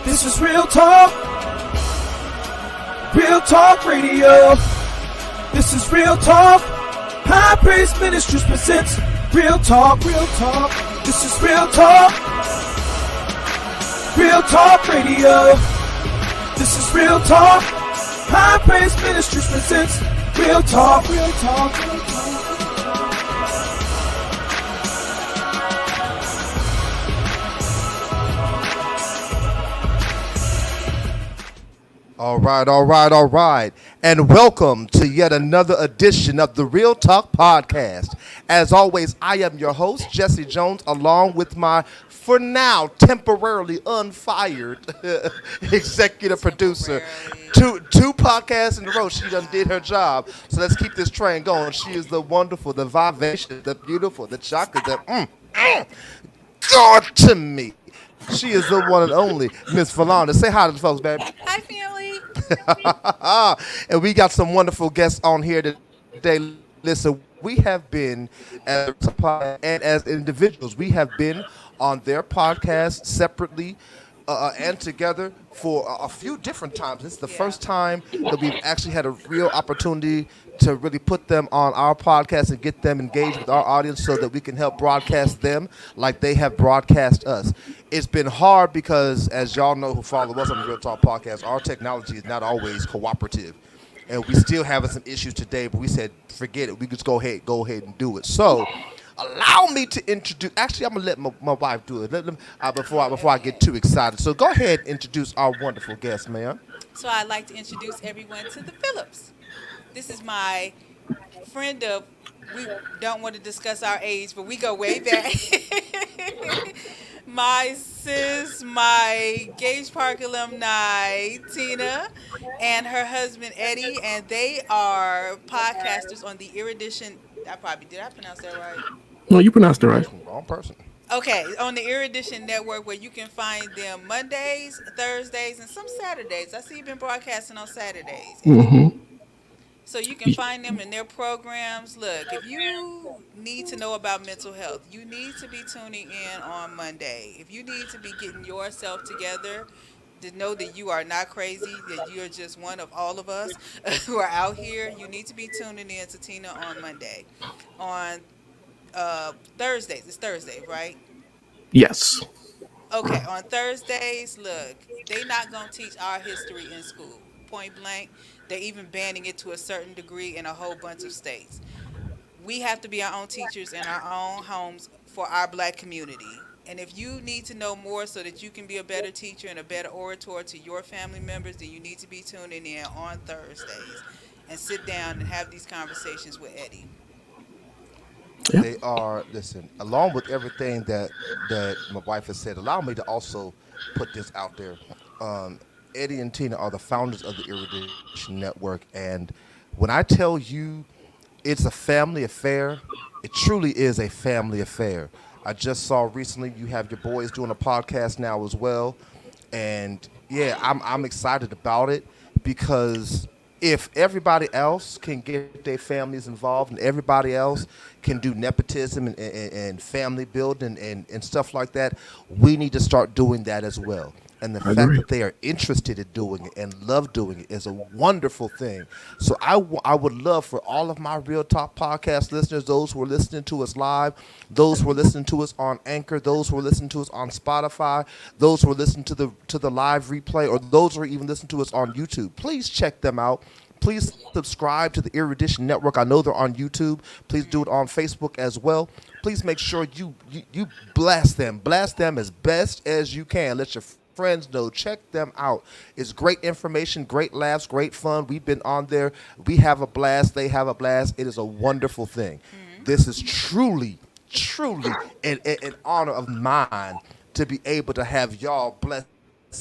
This is Real Talk Radio. This is Real Talk. High Praise Ministries presents Real Talk. This is Real Talk Radio. This is Real Talk. High Praise Ministries presents Real Talk. All right. And welcome to yet another edition of the Real Talk Podcast. As always, I am your host, Jesse Jones, along with my, for now, temporarily unfired executive producer. Two podcasts in a row, she done did her job. So let's keep this train going. She is the wonderful, the vivacious, the beautiful, the chocolate, God to me. She is the one and only Miss Phillips. Say hi to the folks, baby. Hi, family. And we got some wonderful guests on here today. Listen, we have been, as and as individuals, we have been on their podcast separately and together for a few different times. This is the first time that we've actually had a real opportunity to really put them on our podcast and get them engaged with our audience so that we can help broadcast them like they have broadcast us. It's been hard because, as y'all know who follow us on the Real Talk Podcast, our technology is not always cooperative. And we still having some issues today, but we said, forget it. We just go ahead and do it. So allow me to introduce, actually, I'm going to let my wife do it before I get too excited. So go ahead and introduce our wonderful guest, ma'am. So I'd like to introduce everyone to the Phillips. This is my friend of, we don't want to discuss our age, but we go way back. My sis, my Gage Park alumni, Tina, and her husband, Eddie, and they are podcasters on the Erudition. Did I pronounce that right? No, you pronounced it right. Wrong person. Okay, on the Erudition network, where you can find them Mondays, Thursdays, and some Saturdays. I see you've been broadcasting on Saturdays. Mm-hmm. So you can find them in their programs. Look, if you need to know about mental health, you need to be tuning in on Monday. If you need to be getting yourself together to know that you are not crazy, that you're just one of all of us who are out here, you need to be tuning in to Tina on Monday. On Thursdays, it's Thursday, right? Yes. Okay, on Thursdays, look, they not going to teach our history in school, point blank. They're even banning it to a certain degree in a whole bunch of states. We have to be our own teachers in our own homes for our black community. And if you need to know more so that you can be a better teacher and a better orator to your family members, then you need to be tuning in on Thursdays and sit down and have these conversations with Eddie. Yeah. They are, listen, along with everything that my wife has said, allow me to also put this out there. Eddie and Tina are the founders of the Erudition Network, and when I tell you it's a family affair, it truly is a family affair. I just saw recently you have your boys doing a podcast now as well, and yeah, I'm excited about it because if everybody else can get their families involved and everybody else can do nepotism and family building and stuff like that, we need to start doing that as well. And the fact that they are interested in doing it and love doing it is a wonderful thing. So I would love for all of my Real Talk Podcast listeners, those who are listening to us live, those who are listening to us on Anchor, those who are listening to us on Spotify, those who are listening to the live replay, or those who are even listening to us on YouTube, please check them out. Please subscribe to the Erudition Network. I know they're on YouTube. Please do it on Facebook as well. Please make sure you blast them as best as you can. Let your friends know. Check them out. It's great information, great laughs, great fun. We've been on there. We have a blast. They have a blast. It is a wonderful thing. Mm-hmm. This is truly an honor of mine to be able to have y'all bless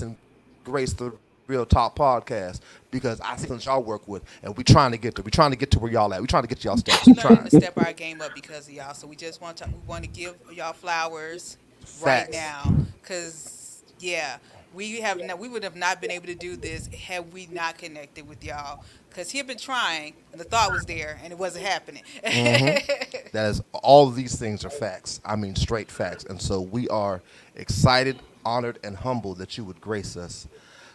and grace the Real Talk Podcast, because I see y'all work with, and we're trying to get there. We're trying to get to where y'all at. We're trying to get y'all steps. We're learning to step our game up because of y'all. So we just want to give y'all flowers right now, because we would have not been able to do this had we not connected with y'all. Because he had been trying, and the thought was there, and it wasn't happening. Mm-hmm. That is, all of these things are facts. I mean, straight facts. And so we are excited honored and humbled that you would grace us.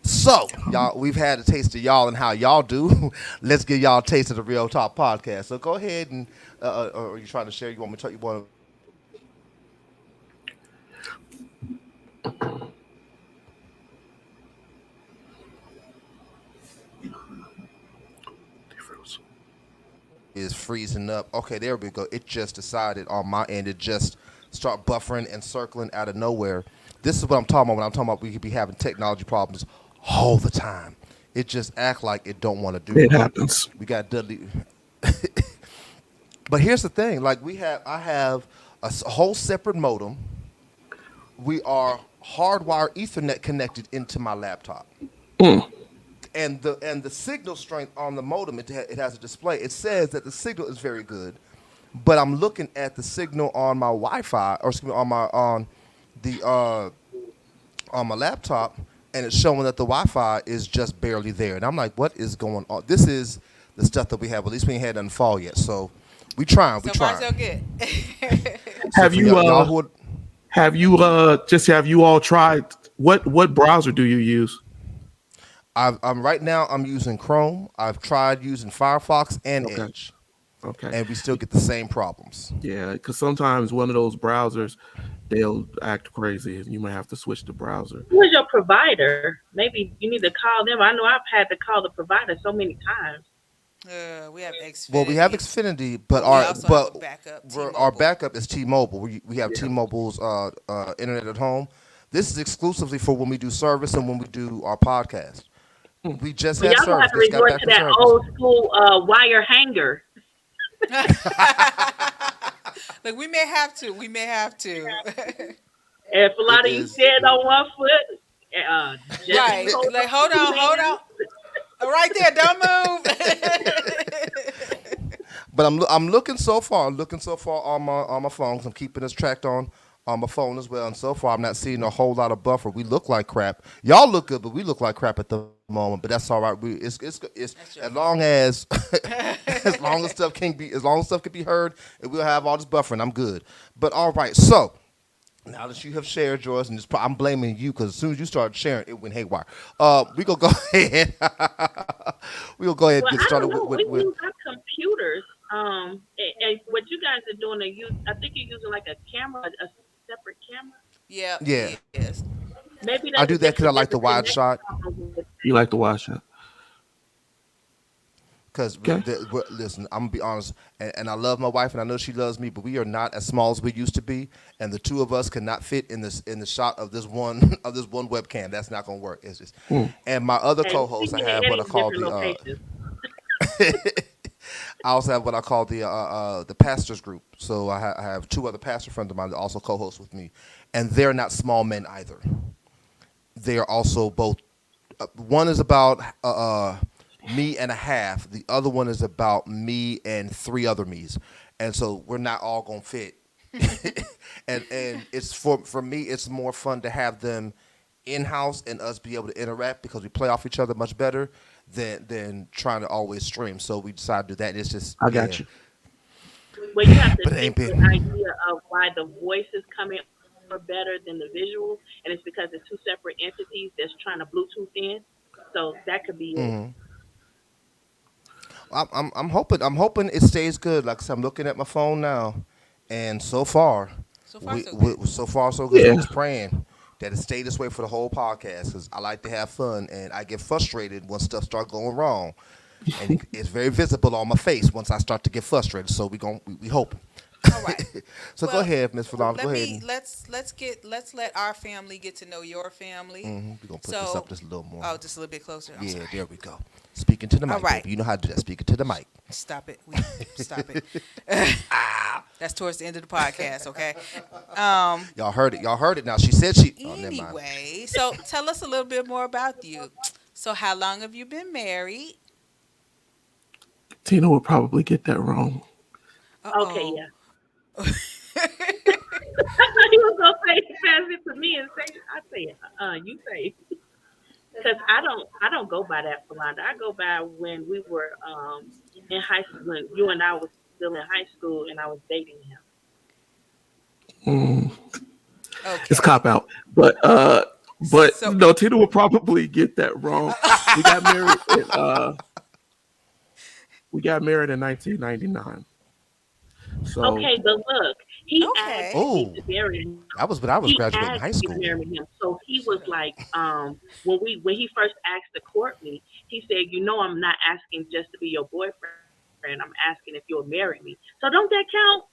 So, y'all, we've had a taste of y'all and how y'all do. Let's give y'all a taste of the Real Talk podcast. So go ahead and, or are you trying to share? You want me to tell you want to share with us what you want to share with us? Is freezing up. Okay, there we go. It just decided on my end. It just start buffering and circling out of nowhere. This is what I'm talking about when I'm talking about we could be having technology problems all the time. It just act like it don't want to do It right. happens. We got Dudley. But here's the thing: like I have a whole separate modem. We are hardwire Ethernet connected into my laptop. Mm. And the signal strength on the modem, it has a display. It says that the signal is very good, but I'm looking at the signal on my Wi-Fi, or excuse me, the on my laptop, and it's showing that the Wi-Fi is just barely there. And I'm like, what is going on? This is the stuff that we have. At least we ain't had nothing fall yet, so we trying, we So far, so trying. good. So Have for you y'all who are, have you all tried what browser do you use? I'm right now I'm using Chrome. I've tried using Firefox and Okay. Edge, Okay. and we still get the same problems. Yeah, because sometimes one of those browsers they'll act crazy. You might have to switch the browser. Who is your provider? Maybe you need to call them. I know I've had to call the provider so many times. We have Well, we have Xfinity, Xfinity, but we also have a backup, our T-Mobile. backup is T-Mobile. We have Yeah. T-Mobile's internet at home. This is exclusively for when we do service and when we do our podcast. We just Well, had y'all gonna have service. to Just got resort back to from that service. old school wire hanger. Look, we may have to. We may have to. If a It lot of you is, stand on one foot, just Right. hold Like, up with hold two on, hold on. hands. Right there, don't move. but I'm looking so far. I'm looking so far on my phone. 'Cause I'm keeping this tracked on my phone as well. And so far, I'm not seeing a whole lot of buffer. We look like crap. Y'all look good, but we look like crap at the moment. But that's all right. It's That's as your long fault. as as long as stuff can be heard, and we'll have all this buffering. I'm good. But all right, so. Now that you have shared yours, and I'm blaming you because as soon as you started sharing, it went haywire. We gonna go ahead. We gonna go ahead and Well, get I started don't know. We with use our computers. And what you guys are doing, I think you're using like a camera, a separate camera. Yep, yeah. he is. Maybe I do that because I like there's the a wide connection shot. problem with You like to watch it? Because Okay. listen, I'm gonna be honest, and I love my wife, and I know she loves me, but we are not as small as we used to be, and the two of us cannot fit in the shot of this one of this one webcam. That's not gonna work. It's just, Hmm. and my other and co-host, I speaking of have what I Eddie's call different the locations. I also have what I call the pastors group. So I have two other pastor friends of mine that also co-host with me, and they're not small men either. They are also both. One is about me and a half. The other one is about me and three other me's, and so we're not all gonna fit. And it's for me, it's more fun to have them in house and us be able to interact because we play off each other much better than trying to always stream. So we decided to do that. And it's just I yeah, got you. Well, you have to but it get ain't the been. idea of why the voice is coming over better than the visual, and it's because it's two separate entities that's trying to Bluetooth in. So that could be it. I'm hoping it stays good. Like I said, I'm looking at my phone now, and so far, So far, so good. so far so good. So I'm Yeah. just praying that it stay this way for the whole podcast because I like to have fun and I get frustrated when stuff start going wrong, and it's very visible on my face once I start to get frustrated. So we hoping. All right. So go Well, ahead, Miss Philomena. Go ahead and let's let our family get to know your family. we're gonna put this up So, just a little more. oh, just a little bit closer. I'm Yeah, sorry. there we go. Speaking to the All mic, right. baby. You know how to do that. Speaking to the mic. Stop it. Stop it. That's towards the end of the podcast, okay? Um. Y'all heard it. Y'all heard it. Now she said she. Oh, never mind. Anyway, so tell us a little bit more about you. So, how long have you been married? Tina would probably get that wrong. Uh Okay, oh. yeah. I thought he was gonna say pass it to me and say I say it. You say because I don't go by that Philanda. I go by when we were in high school when you and I was still in high school and I was dating him. Mm. It's cop Okay. out. But So no, Tina will probably get that wrong. We got married in we got married in 1999. So Okay, but look, he asked okay. me to Oh, marry him. that was when I was He graduating asked high me to school. marry him. So he was like, when he first asked to court me, he said, you know, I'm not asking just to be your boyfriend. I'm asking if you'll marry me. So don't that count?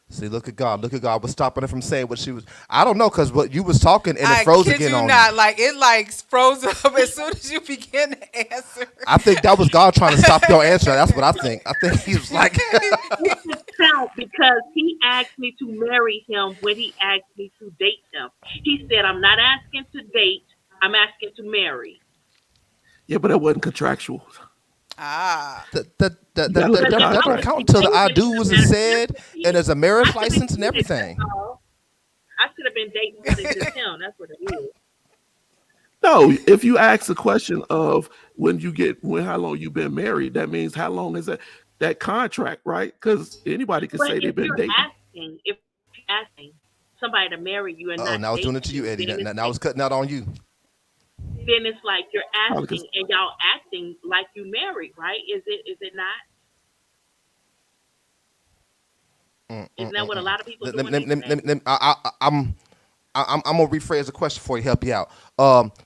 See, look at God. Look at God. Was stopping her from saying what she was. I don't know, because what you was talking and it I froze kid again you on you. not. Like it like froze up as soon as you begin to answer. I think that was God trying to stop your answer. That's what I think. I think he was like, It should count because he asked me to marry him when he asked me to date him. He said, I'm not asking to date, I'm asking to marry. yeah, but it wasn't contractual. Ah. You gotta look at the Because if that I don't was contract. count until the I dating do him was at a said, and different, there's a marriage I should have license and cheated, that's everything. all. I should have been dating more than just him. That's what it is. No, if you ask the question of when how long you been married, that means how long is that contract, right? Because anybody could But say they've been dating. if you're asking somebody to marry you and not Oh, now it's date doing it to you, you, Eddie. then Now, now it's cutting out on you. it's like you're Probably asking because and y'all acting like you married, right? Is it not? Isn't that what a lot of people doing these days? I'm gonna rephrase the question for you, help you out.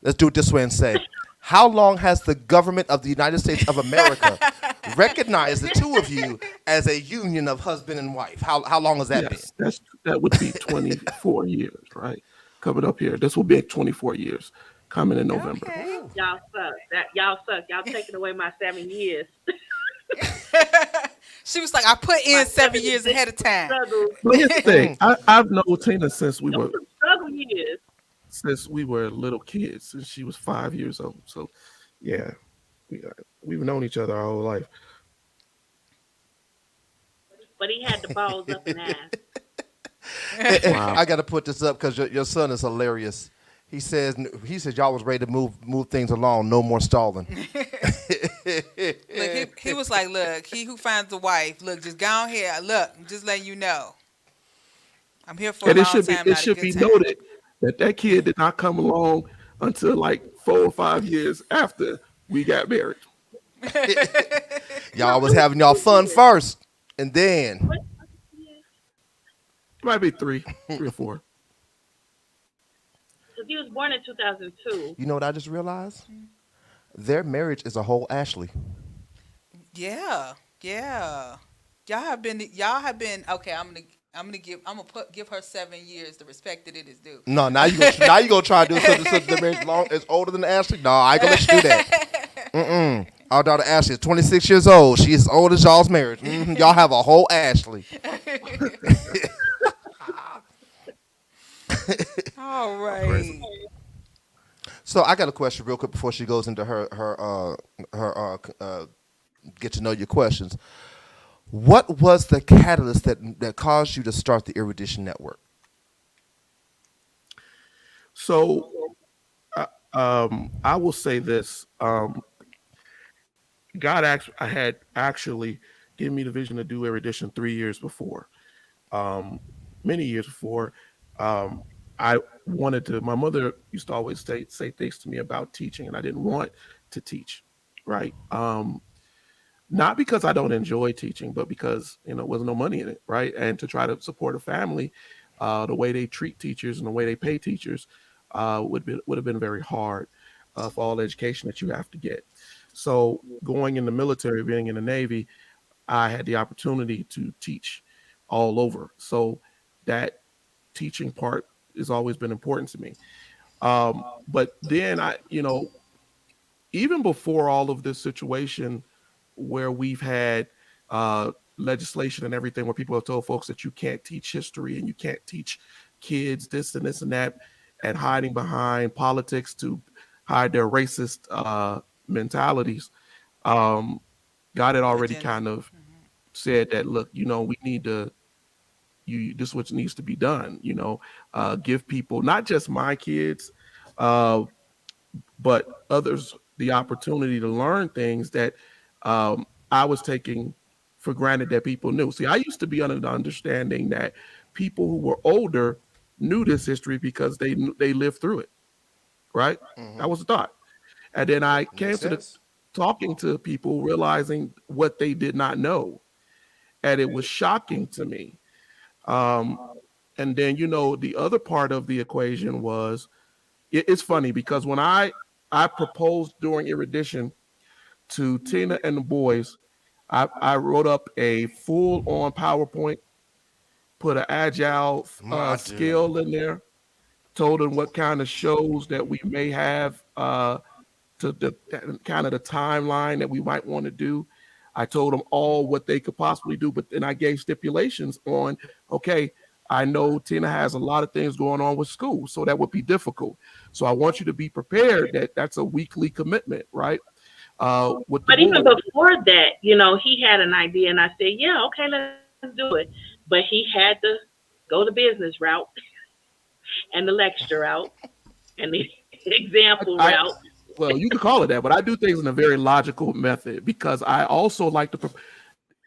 Let's do it this way and say, how long has the government of the United States of America recognized the two of you as a union of husband and wife? How long has that been? yes, that would be 24 years, right? Coming up here, this will be 24 years coming in November. Okay. Ooh. Y'all suck. That y'all suck. Y'all taking away my 7 years. She was like, I put My in 7 years ahead of time. struggle. But here's the thing, I've known Tina Those some struggle years. since we were little kids, since she was 5 years old. So yeah, we, uh, we've known each other our whole life. But he had the balls up and asked. Wow. I got to put this up because your son is hilarious. He says y'all was ready to move things along. No more stalling. Look, he was like, look, he who finds a wife, look, just go on here. Look, I'm just letting you know. I'm here for a And long time, it not a should good be time. noted that that kid did not come along until like 4 or 5 years after we got married. Y'all was having y'all fun Years. first, and then What years? It might be 3 or 4. Because he was born in 2002. you know what I just realized? Their marriage is a whole Ashley. Yeah, yeah. Y'all have been okay. Give her 7 years the respect that it is due. No, now you gonna try to do something the marriage long is older than Ashley. No, I ain't gonna let you do that. Our daughter Ashley is 26 years old. She is as old as y'all's marriage. Y'all have a whole Ashley. All Crazy. right. So I got a question real quick before she goes into get to know your questions. What was the catalyst that caused you to start the Erudition Network? So I will say this. I had actually given me the vision to do Erudition 3 years before. Um, many years before. Um, I wanted to. My mother used to always say things to me about teaching, and I didn't want to teach. Right. Not because I don't enjoy teaching, but because there wasn't no money in it, right? And to try to support a family, the way they treat teachers and the way they pay teachers would have been very hard for all the education that you have to get. So going in the military, being in the Navy, I had the opportunity to teach all over. So that teaching part has always been important to me. But then even before all of this situation where we've had legislation and everything where people have told folks that you can't teach history and you can't teach kids this and that, and hiding behind politics to hide their racist mentalities. Um, God had already Agenda. kind of said that, look, we need to, this is what needs to be done, give people, not just my kids, uh, but others the opportunity to learn things that I was taking for granted that people knew. See, I used to be under the understanding that people who were older knew this history because they lived through it, right? That was the thought. And then I came Makes to the sense. talking to people, realizing what they did not know, and it was shocking to me. Um, and then the other part of the equation was it's funny because when I proposed during Erudition to Tina and the boys, I wrote up a full on PowerPoint, put an agile My scale dude. in there, told them what kind of shows that we may have, to the kind of the timeline that we might want to do. I told them all what they could possibly do, but then I gave stipulations on, okay, I know Tina has a lot of things going on with school, so that would be difficult. So I want you to be prepared that that's a weekly commitment, right? With the But even boys. before that, he had an idea, and I said, "Yeah, okay, let's do it." But he had to go the business route and the lecture route and the example I route. well, you could call it that, but I do things in a very logical method because I also like to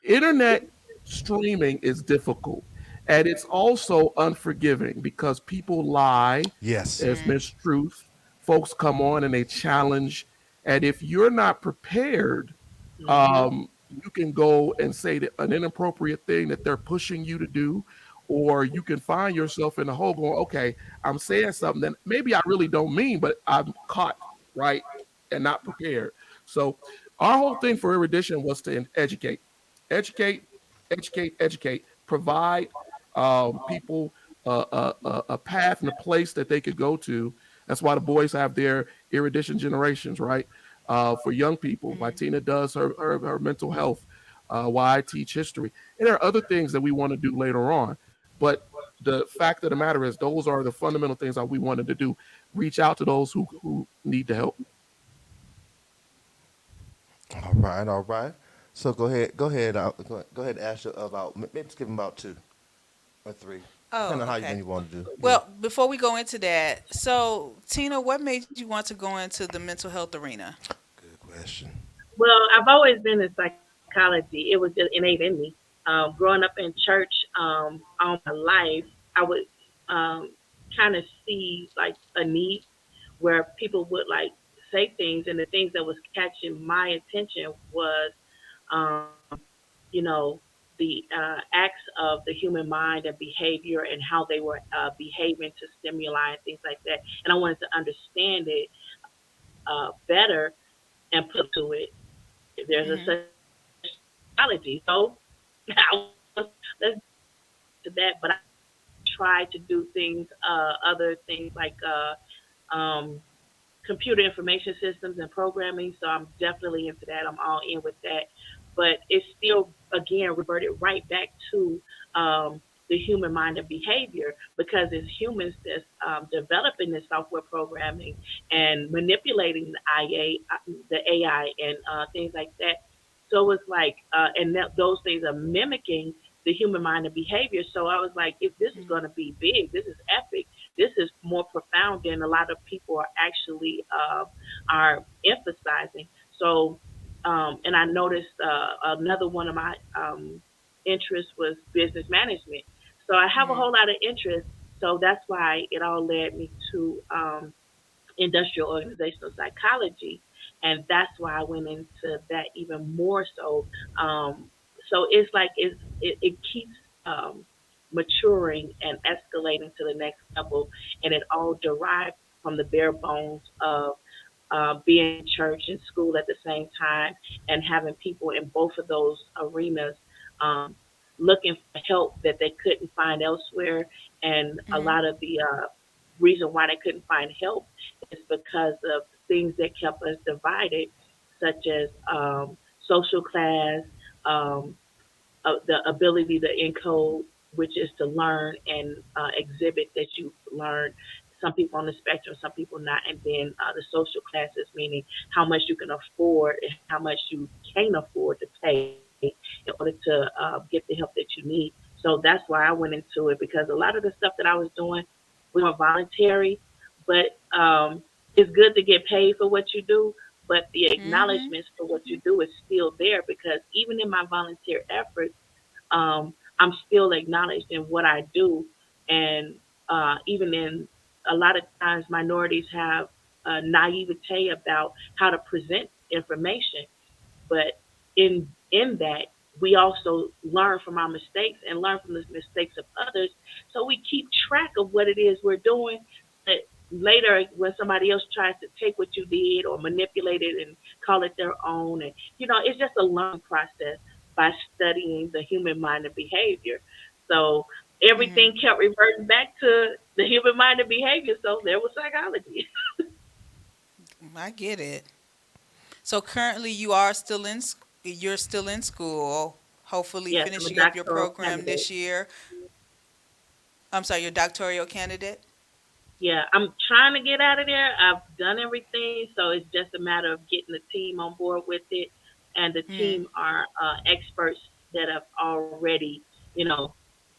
internet streaming is difficult, and it's also unforgiving because people lie, Yes. there's mistruth, folks come on and they challenge, and if you're not prepared, Hmm. you can go and say that an inappropriate thing that they're pushing you to do, or you can find yourself in a hole going, okay, I'm saying something that maybe I really don't mean, but I'm caught, right, and not prepared. So our whole thing for Erudition was to educate, educate, educate, provide people a path and a place that they could go to. That's why the boys have their Erudition generations, right? For young people. Why Tina does her mental health. Why I teach history. And there are other things that we want to do later on. But the fact of the matter is, those are the fundamental things that we wanted to do. Reach out to those who need the help. All right, all right. So go ahead. And ask you about maybe just give them about two or three, Oh, depending on how okay. many you want to do. Yeah. Well, before we go into that, so Tina, what made you want to go into the mental health arena? Good question. Well, I've always been in psychology. It was just innate in me. Growing up in church all my life, I would um, kind of see like a need where people would like say things, and the things that was catching my attention was, um, you know, the acts of the human mind and behavior and how they were behaving to stimuli and things like that. And I wanted to understand it better and put to it. There's a Mhm. such thing as psychology. So I was like, let's to that. But I try to do things, other things like computer information systems and programming. So I'm definitely into that. I'm all in with that. But it's still, again, reverted right back to the human mind and behavior, because it's humans that's developing this software programming and manipulating the AI, and things like that. So it's like, and those things are mimicking the human mind and behavior. So I was like, if this is going to be big, this is epic, this is more profound than a lot of people are actually are emphasizing. So, and I noticed another one of my interests was business management. So I have a Mhm. whole lot of interest. So that's why it all led me to industrial organizational psychology, and that's why I went into that even more so. So it's like it keeps maturing and escalating to the next level, and it all derives from the bare bones of being in church and school at the same time, and having people in both of those arenas um, looking for help that they couldn't find elsewhere. And a Mhm. lot of the reason why they couldn't find help is because of things that kept us divided, such as social class, um, the ability to encode, which is to learn and exhibit that you've learned. Some people on the spectrum, some people not, and then the social classes, meaning how much you can afford and how much you can't afford to pay in order to get the help that you need. So that's why I went into it, because a lot of the stuff that I was doing we were voluntary, but it's good to get paid for what you do. But the Mhm. acknowledgments for what you do is still there, because even in my volunteer efforts, I'm still acknowledged in what I do, and even in a lot of times minorities have naivete about how to present information, but in that we also learn from our mistakes and learn from the mistakes of others, so we keep track of what it is we're doing. That later, when somebody else tries to take what you did or manipulate it and call it their own, and it's just a learning process by studying the human mind and behavior. So everything Hmm. kept reverting back to the human mind and behavior. So there was psychology. I get it. So currently, you are still you're still in school. Hopefully, Yes, I'm a finishing up your doctoral program candidate. this year. I'm sorry, your doctoral candidate. Yeah, I'm trying to get out of there. I've done everything, so it's just a matter of getting the team on board with it, and the Hmm. team are experts that have already,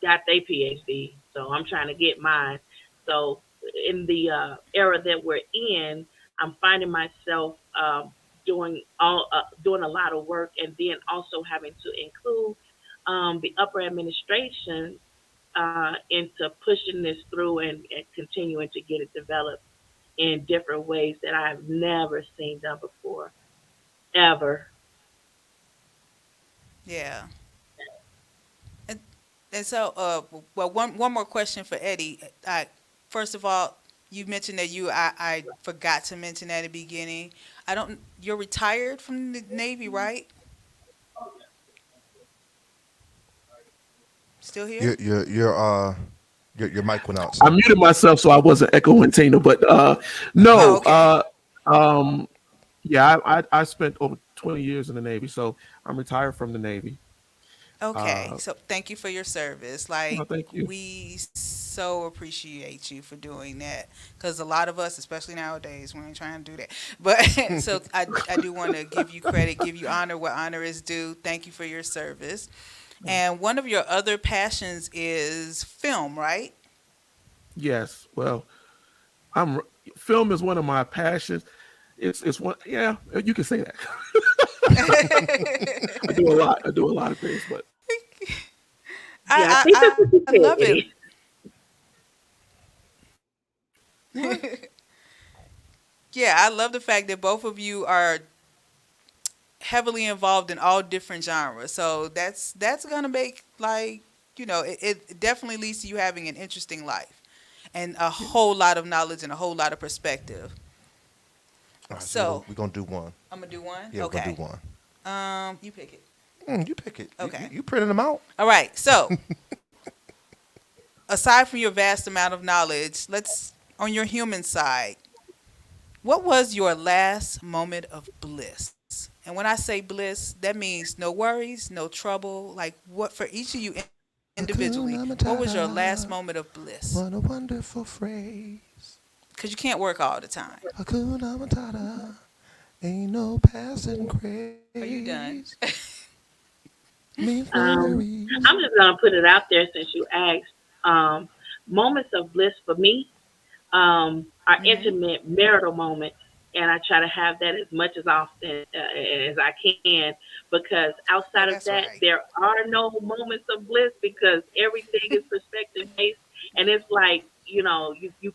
got their PhD. So I'm trying to get mine. So in the era that we're in, I'm finding myself doing a lot of work, and then also having to include the upper administration into pushing this through and continuing to get it developed in different ways that I've never seen done before, ever. Yeah. And and so, well, one more question for Eddie. First of all, you mentioned that I forgot to mention at the beginning. I don't. You're retired from the Navy, right? Still here? Your mic went out, I sir. muted myself so I wasn't echoing Tina, but Oh, no. okay. Um, yeah, I spent over 20 years in the Navy, so I'm retired from the Navy. Okay, Uh, so thank you for your service. no, Like, thank you. we so appreciate you for doing that, because a lot of us, especially nowadays, we ain't trying to do that. But so I do want to give you credit, give you honor where honor is due. Thank you for your service. And one of your other passions is film, right? Yes, well, I'm film is one of my passions. It's one, yeah, you can say that. I do a lot of things, but Yeah, I think that's what I you love said, it. Eddie. What? Yeah, I love the fact that both of you are heavily involved in all different genres. So that's gonna make, like, it definitely leads to you having an interesting life and a yeah, whole lot of knowledge and a whole lot of perspective. All right, so So we're gonna do one. I'm gonna do one. Yeah, we're gonna do Okay. one. You pick it. You pick it. Okay. You printed them out. All right. So aside from your vast amount of knowledge, let's on your human side. What was your last moment of bliss? And when I say bliss, that means no worries, no trouble. Like, what for each of you individually, Hakuna what was your last Matata. moment of bliss? What a wonderful phrase. Because you can't work all the time. Hakuna Matata. Ain't no passing Are you craze. done? Means no Um, worries. I'm just gonna put it out there since you asked. Moments of bliss for me are Hmm. intimate marital moments, and I try to have that as much as often as I can, because Oh, outside of that's that, right. there are no moments of bliss because everything is perspective based, and it's like you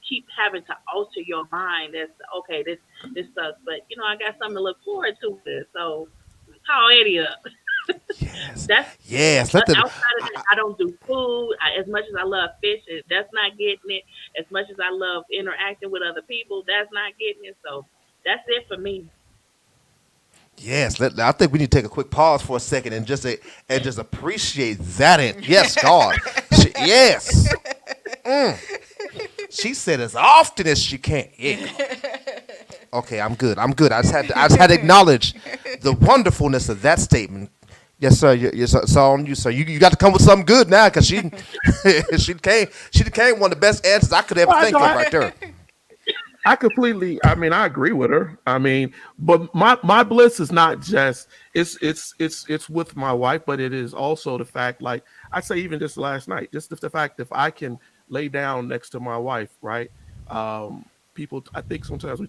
keep having to alter your mind as to, okay, this sucks, but I got something to look forward to with it. So call Eddie up. Yes. That's Yes. Let them. outside of that, I don't do food. As much as I love fish, that's not getting it. As much as I love interacting with other people, that's not getting it. So that's it for me. Yes. I think we need to take a quick pause for a second and just appreciate that. Yes, God. Yes. She said as often as she can. Yeah, God. Okay, I'm good. I'm good. I just had to acknowledge the wonderfulness of that statement. Yes, sir. Yes, sir. It's all on you, sir. You got to come with something good now, because she came one of the best answers I could ever well, think of right there. I completely. I mean, I agree with her. I mean, but my bliss is not just it's with my wife, but it is also the fact, like I say, even just last night, just the fact if I can lay down next to my wife, right? People, I think sometimes we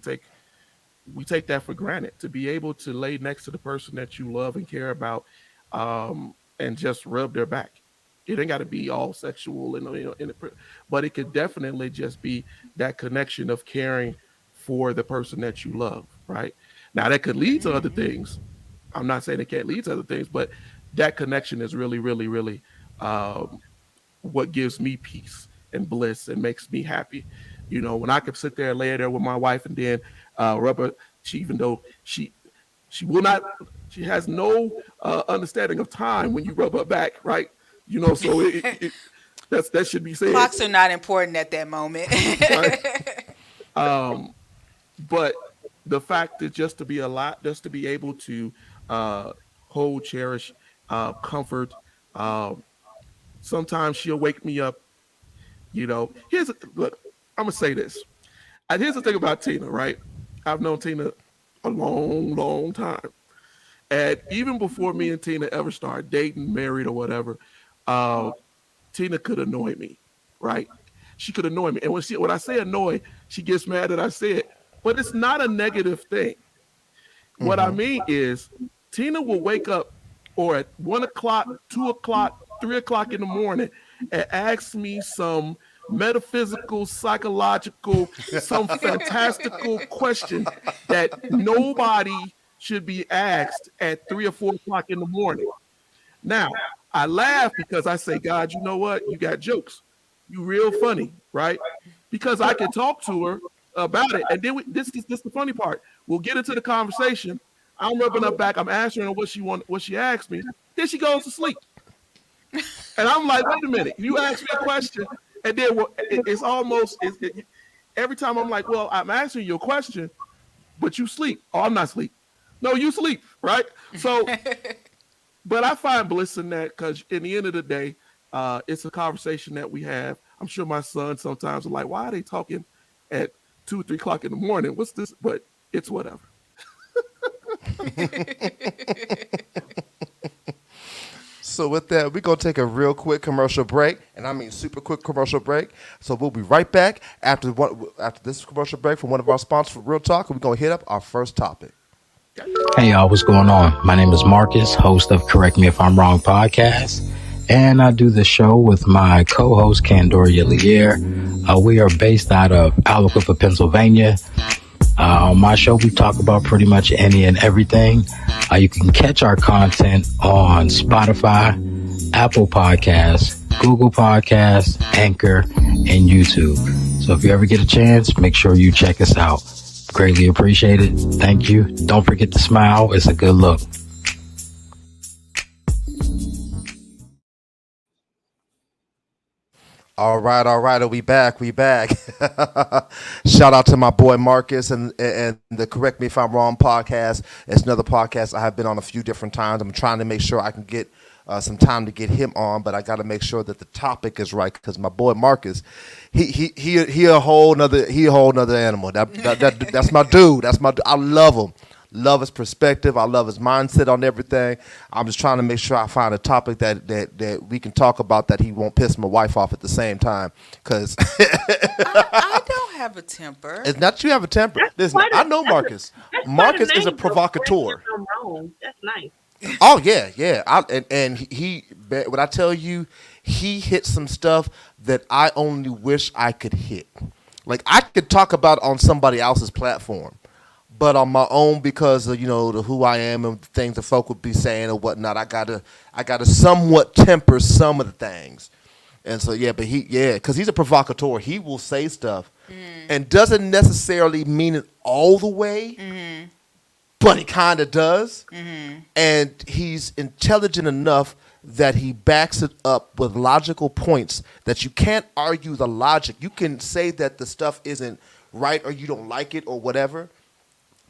take that for granted, to be able to lay next to the person that you love and care about, and just rub their back. It ain't got to be all sexual and but it could definitely just be that connection of caring for the person that you love, right? Now that could lead to other things. I'm not saying it can't lead to other things, but that connection is really, really, really what gives me peace and bliss and makes me happy. When I could sit there and lay there with my wife and then rub her, even though she will not, she has no understanding of time when you rub her back, right? So that should be said, Clocks are not important at that moment. right? Um, but the fact is just to be a lot, just to be able to uh, hold, cherish, comfort. Um, Sometimes she'll wake me up. Look. I'm gonna say this. Here's the thing about Tina, right? I've known Tina a long, long time, and even before me and Tina ever started dating, married, or whatever, uh, Tina could annoy me, right? She could annoy me, and when I say annoy, she gets mad that I say it, but it's not a negative thing. What I Mm-hmm. mean is, Tina will wake up or at 1 o'clock, 2 o'clock, 3 o'clock in the morning and ask me some metaphysical, psychological, some fantastical question that nobody should be asked at 3 or 4 o'clock in the morning. Now, I laugh because I say, God, you know what? You got jokes. You real funny, right? Because I can talk to her about it. And then this is the funny part. We'll get into the conversation. I'm rubbing her back. I'm answering her what she asked me. Then she goes to sleep. And I'm like, wait a minute. You asked me a question, and then it's almost every time I'm like, well, I'm answering your question, but you sleep. Oh, I'm not asleep. No, you sleep, right? So, but I find bliss in that because in the end of the day, it's a conversation that we have. I'm sure my son sometimes are like, why are they talking at 2, 3 o'clock in the morning? What's this? But it's whatever. So with that, we're gonna take a real quick commercial break, and I mean super quick commercial break. So we'll be right back after this commercial break from one of our sponsors for Real Talk, and we're gonna hit up our first topic. Hey y'all, what's going on? My name is Marcus, host of Correct Me If I'm Wrong podcast, and I do the show with my co-host Candoria Lier. We are based out of Albuquerque, Pennsylvania. On my show, we talk about pretty much any and everything. You can catch our content on Spotify, Apple Podcasts, Google Podcasts, Anchor, and YouTube. So if you ever get a chance, make sure you check us out. Greatly appreciate it. Thank you. Don't forget to smile. It's a good look. All right, all right. We back. We back. Shout out to my boy Marcus and the Correct Me If I'm Wrong podcast. It's another podcast I have been on a few different times. I'm trying to make sure I can get some time to get him on, but I got to make sure that the topic is right because my boy Marcus, he a whole nother animal. That's my dude. I love him. Love his perspective. I love his mindset on everything. I'm just trying to make sure I find a topic that we can talk about that he won't piss my wife off at the same time. Because I don't have a temper. it's not you have a temper. Listen, I know Marcus. That's Marcus quite a is a name, though. provocateur. Correct me if I'm wrong. That's nice. Oh yeah, yeah. And he when I tell you, he hit some stuff that I only wish I could hit. Like I could talk about on somebody else's platform, but on my own because of the who I am and the things the folk would be saying or whatnot, I gotta somewhat temper some of the things. And so yeah, but because he's a provocateur, he will say stuff and doesn't necessarily mean it all the way, but he kind of does. And he's intelligent enough that he backs it up with logical points that you can't argue the logic. You can say that the stuff isn't right or you don't like it or whatever,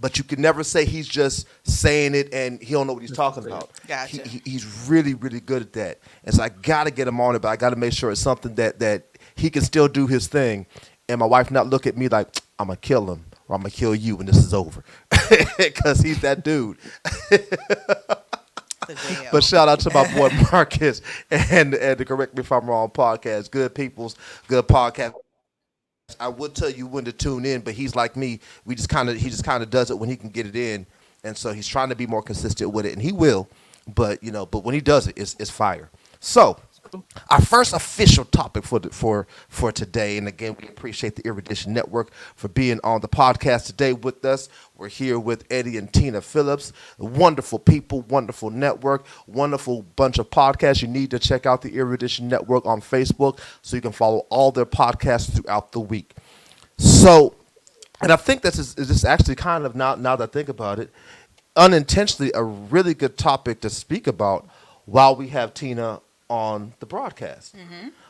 but you can never say he's just saying it and he don't know what he's talking about. Gotcha. He's really, really good at that. And so I got to get him on it, but I got to make sure it's something that he can still do his thing. And my wife not look at me like, I'm going to kill him or I'm going to kill you when this is over. Because he's that dude. But shout out to my boy Marcus and the Correct Me If I'm Wrong podcast. Good peoples, good podcast. I would tell you when to tune in, but he's like me. He just kind of does it when he can get it in, and so he's trying to be more consistent with it, and he will. But when he does it, it's fire. So our first official topic for today. And again, we appreciate the Erudition Network for being on the podcast today with us. We're here with Eddie and Tina Phillips, wonderful people, wonderful network, wonderful bunch of podcasts. You need to check out the Erudition Network on Facebook so you can follow all their podcasts throughout the week. So, and I think this is actually kind of, now that I think about it, unintentionally a really good topic to speak about while we have Tina on the broadcast.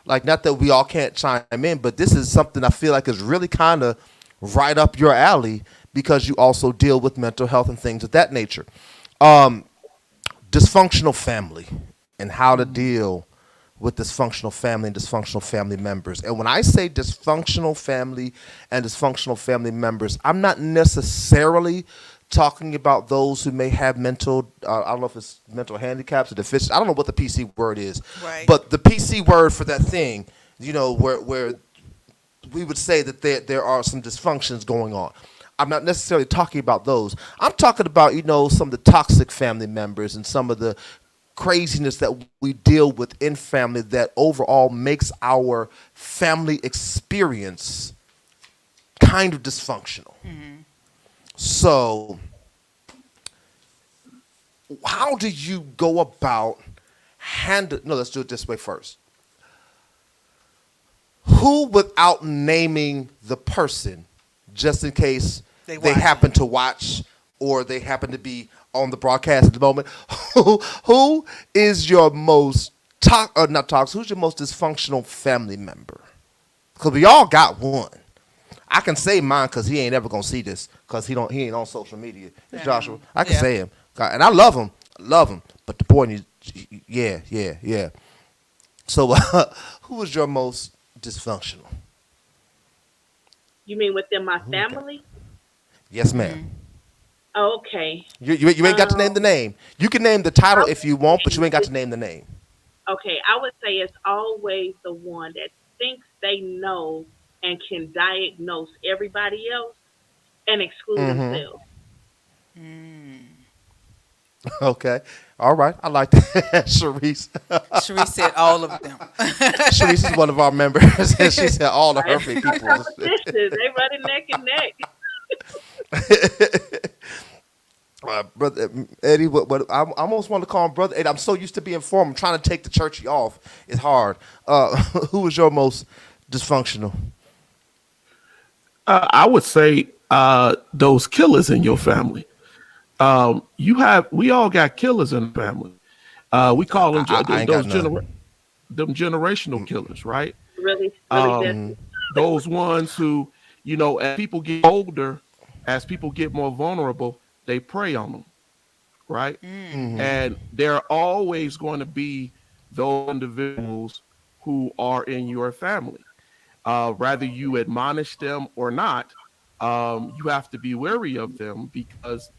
Like, not that we all can't chime in, but this is something I feel like is really kind of right up your alley because you also deal with mental health and things of that nature. Dysfunctional family and how to deal with dysfunctional family and dysfunctional family members. And when I say dysfunctional family and dysfunctional family members, I'm not necessarily talking about those who may have mental, I don't know if it's mental handicaps or deficiency. I don't know what the PC word is. Right. But the PC word for that thing, where we would say that there are some dysfunctions going on. I'm not necessarily talking about those. I'm talking about, some of the toxic family members and some of the craziness that we deal with in family that overall makes our family experience kind of dysfunctional. So, how do you go about let's do it this way first. Who, without naming the person, just in case they happen to watch or they happen to be on the broadcast at the moment, who is your most who's your most dysfunctional family member? Because we all got one. I can say mine because he ain't ever gonna see this because he ain't on social media. It's Joshua. I can say him, and I love him. But the boy needs, yeah. So, who is your most dysfunctional? You mean within my family? Yes, ma'am. Okay. You ain't got to name the name. You can name the title if you want, but you ain't got to name the name. Okay, I would say it's always the one that thinks they know and can diagnose everybody else and exclude themselves. Okay. All right. I like that. Sharice. Sharice said all of them. Sharice is one of our members. And she said all of her people. They running neck and neck. Brother Eddie, what I almost want to call him Brother Eddie. I'm so used to being formal. I'm trying to take the churchy off. It's hard. Who is your most dysfunctional? I would say those killers in your family. We all got killers in the family. We call them them generational killers, right? Really Those ones who, as people get older, as people get more vulnerable, they prey on them, right? And there are always going to be those individuals who are in your family. Whether you admonish them or not, you have to be wary of them because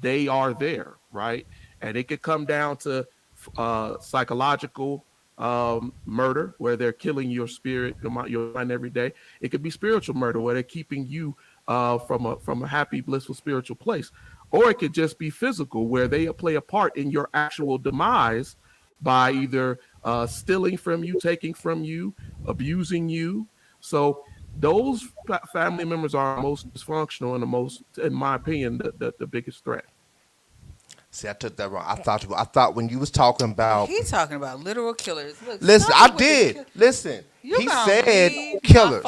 they are there, right? And it could come down to psychological murder, where they're killing your spirit, your mind every day. It could be spiritual murder, where they're keeping you from a happy, blissful spiritual place. Or it could just be physical, where they play a part in your actual demise by either stealing from you, taking from you, abusing you. So those family members are most dysfunctional and the most, in my opinion, the biggest threat. See, I took that wrong. I thought when you was talking about, He's talking about literal killers. Look, listen, I did. Listen, he said killers.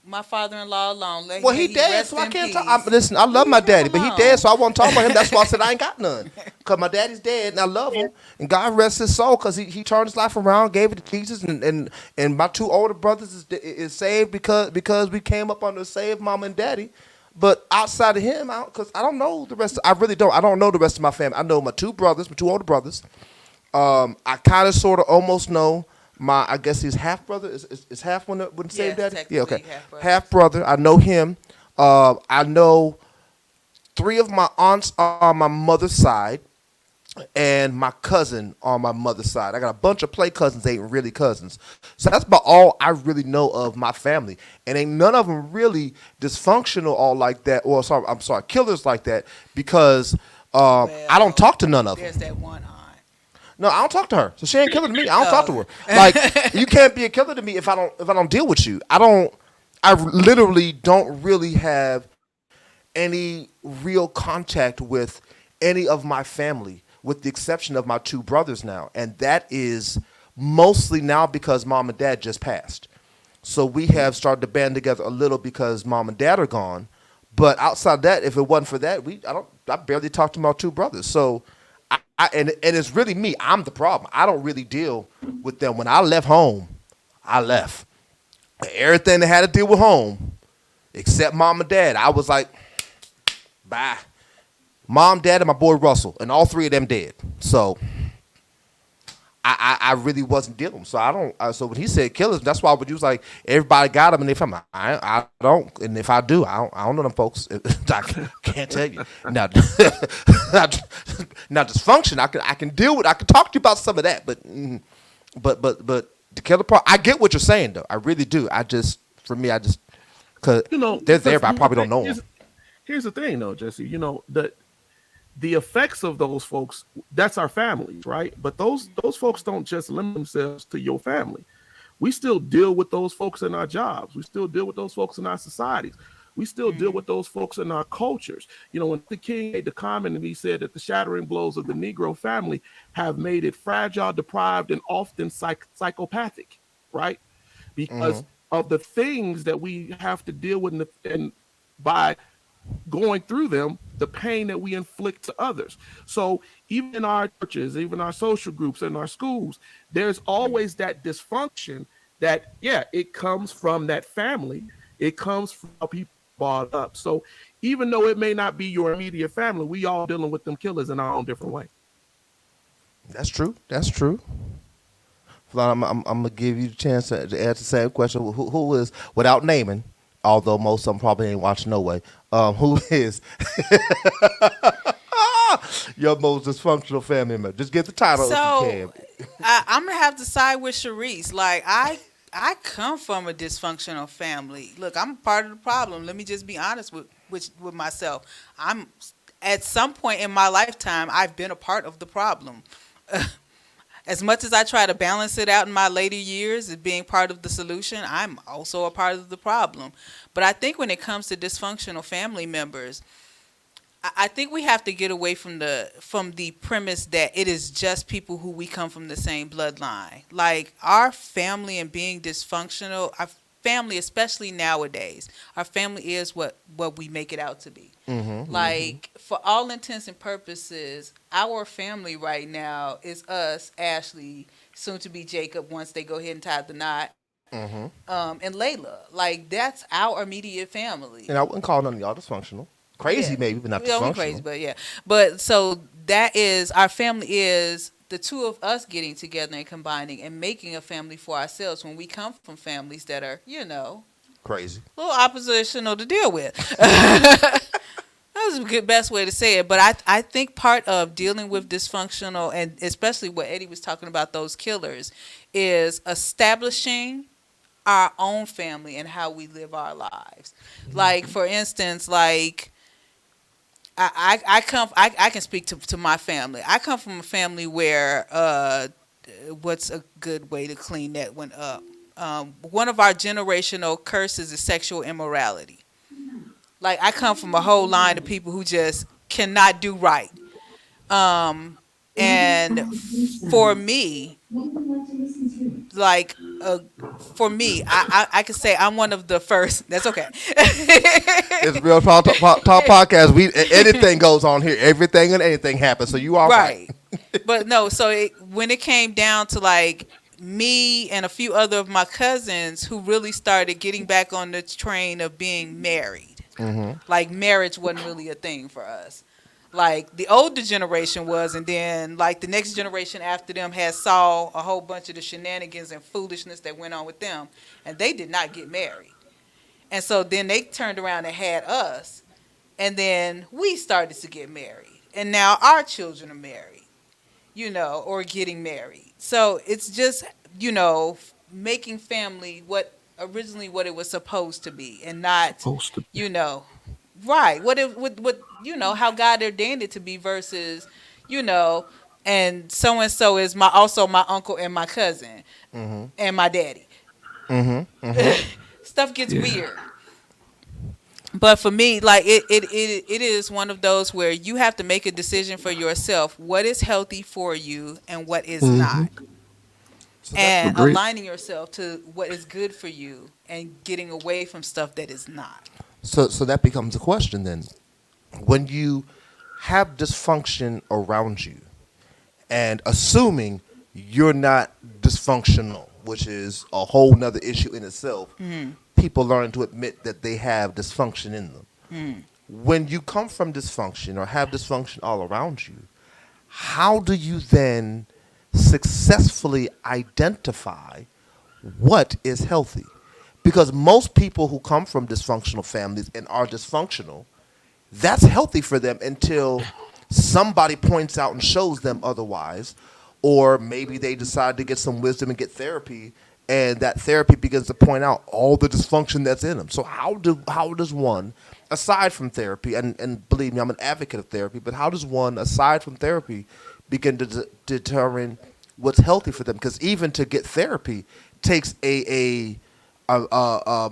My father-in-law alone. Well, he dead, so I can't talk. Listen, I love my daddy, but he dead, so I won't talk about him. That's why I said I ain't got none. Because my daddy's dead, and I love him. And God rest his soul, because he turned his life around, gave it to Jesus, and my two older brothers is saved because we came up under a saved mama and daddy. But outside of him, because I don't know the rest. I really don't. I don't know the rest of my family. I know my two older brothers. I kind of, sort of, almost know I guess he's half brother. Is half one that wouldn't save daddy? Yeah, okay. Half brother. I know him. I know 3 of my aunts are on my mother's side, and my cousin on my mother's side. I got a bunch of play cousins, they ain't really cousins. So that's about all I really know of my family. And ain't none of them really dysfunctional all like that, or killers like that, because I don't talk to none of them. There's that one aunt. No, I don't talk to her. So she ain't killer to me. I don't talk to Oh. her. Like you can't be a killer to me if I don't deal with you. I don't. I literally don't really have any real contact with any of my family, with the exception of my two brothers now, and that is mostly now because mom and dad just passed. So we have started to band together a little because mom and dad are gone. But outside of that, if it wasn't for that, I barely talk to my two brothers. So and it's really me. I'm the problem. I don't really deal with them. When I left home, I left. Everything that had to deal with home, except mom and dad, I was like, bye. Mom, dad, and my boy Russell, and all three of them dead. So I really wasn't dealing. So I don't. So when he said killers, that's why when he was like, everybody got them, and if I don't, and if I do, I don't know them folks. I can't tell you now. Now dysfunction, I can deal with. I can talk to you about some of that, but the killer part, I get what you're saying though. I really do. For me, because they're there, Because but I probably don't know them. here's the thing, though, Jesse. The effects of those folks, that's our families, right? But those folks don't just limit themselves to your family. We still deal with those folks in our jobs. We still deal with those folks in our societies. We still deal with those folks in our cultures. When the King made the comment and he said that the shattering blows of the Negro family have made it fragile, deprived, and often psychopathic, right? Because of the things that we have to deal with, and by going through them, the pain that we inflict to others. So even in our churches, even our social groups, in our schools, there's always that dysfunction that, yeah, it comes from that family. It comes from how people are brought up. So even though it may not be your immediate family, we all dealing with them killers in our own different way. That's true. That's true. I'm gonna give you the chance to answer the same question. Who is, without naming, although most of them probably ain't watching no way. Who is your most dysfunctional family member? Just get the title if you So can. I'm gonna have to side with Sharice. Like I come from a dysfunctional family. Look, I'm part of the problem. Let me just be honest with myself. I'm at some point in my lifetime, I've been a part of the problem. As much as I try to balance it out in my later years as being part of the solution, I'm also a part of the problem. But I think when it comes to dysfunctional family members, I think we have to get away from the premise that it is just people who we come from the same bloodline. Like our family and being dysfunctional, our family, especially nowadays, our family is what we make it out to be. Like for all intents and purposes, our family right now is us, Ashley, soon to be Jacob once they go ahead and tie the knot, and Layla. Like that's our immediate family. And I wouldn't call none of y'all dysfunctional. Crazy Yeah. maybe, but not Yeah, we crazy, dysfunctional. but yeah. But so that is our family is the two of us getting together and combining and making a family for ourselves when we come from families that are, Crazy. a little oppositional to deal with. That's a good best way to say it. But I think part of dealing with dysfunctional, and especially what Eddie was talking about, those killers, is establishing our own family and how we live our lives. Like for instance, like I can speak to my family. I come from a family where what's a good way to clean that one up? One of our generational curses is sexual immorality. Like I come from a whole line of people who just cannot do right. And for me, like for me, I can say I'm one of the first. That's okay. It's Real Talk Podcast. Anything goes on here. Everything and anything happens. So you are right. But no, so when it came down to like me and a few other of my cousins who really started getting back on the train of being married, like marriage wasn't really a thing for us. Like the older generation was, and then like the next generation after them had saw a whole bunch of the shenanigans and foolishness that went on with them, and they did not get married. And so then they turned around and had us, and then we started to get married, and now our children are married, or getting married. So it's just, making family what it was supposed to be, and not, Supposed to. you know, right. What how God ordained it to be versus, you know, and so is my also my uncle and my cousin and my daddy. Stuff gets Yeah. weird. But for me, like it is one of those where you have to make a decision for yourself what is healthy for you and what is Hmm. not, So that and Agreed. aligning yourself to what is good for you and getting away from stuff that is not. so that becomes a question then. When you have dysfunction around you, and assuming you're not dysfunctional, which is a whole nother issue in itself, people learn to admit that they have dysfunction in them. When you come from dysfunction or have dysfunction all around you, how do you then successfully identify what is healthy? Because most people who come from dysfunctional families and are dysfunctional, that's healthy for them until somebody points out and shows them otherwise, or maybe they decide to get some wisdom and get therapy, and that therapy begins to point out all the dysfunction that's in them. So how does one, aside from therapy, and believe me, I'm an advocate of therapy, but how does one, aside from therapy, begin to determine what's healthy for them? Because even to get therapy takes a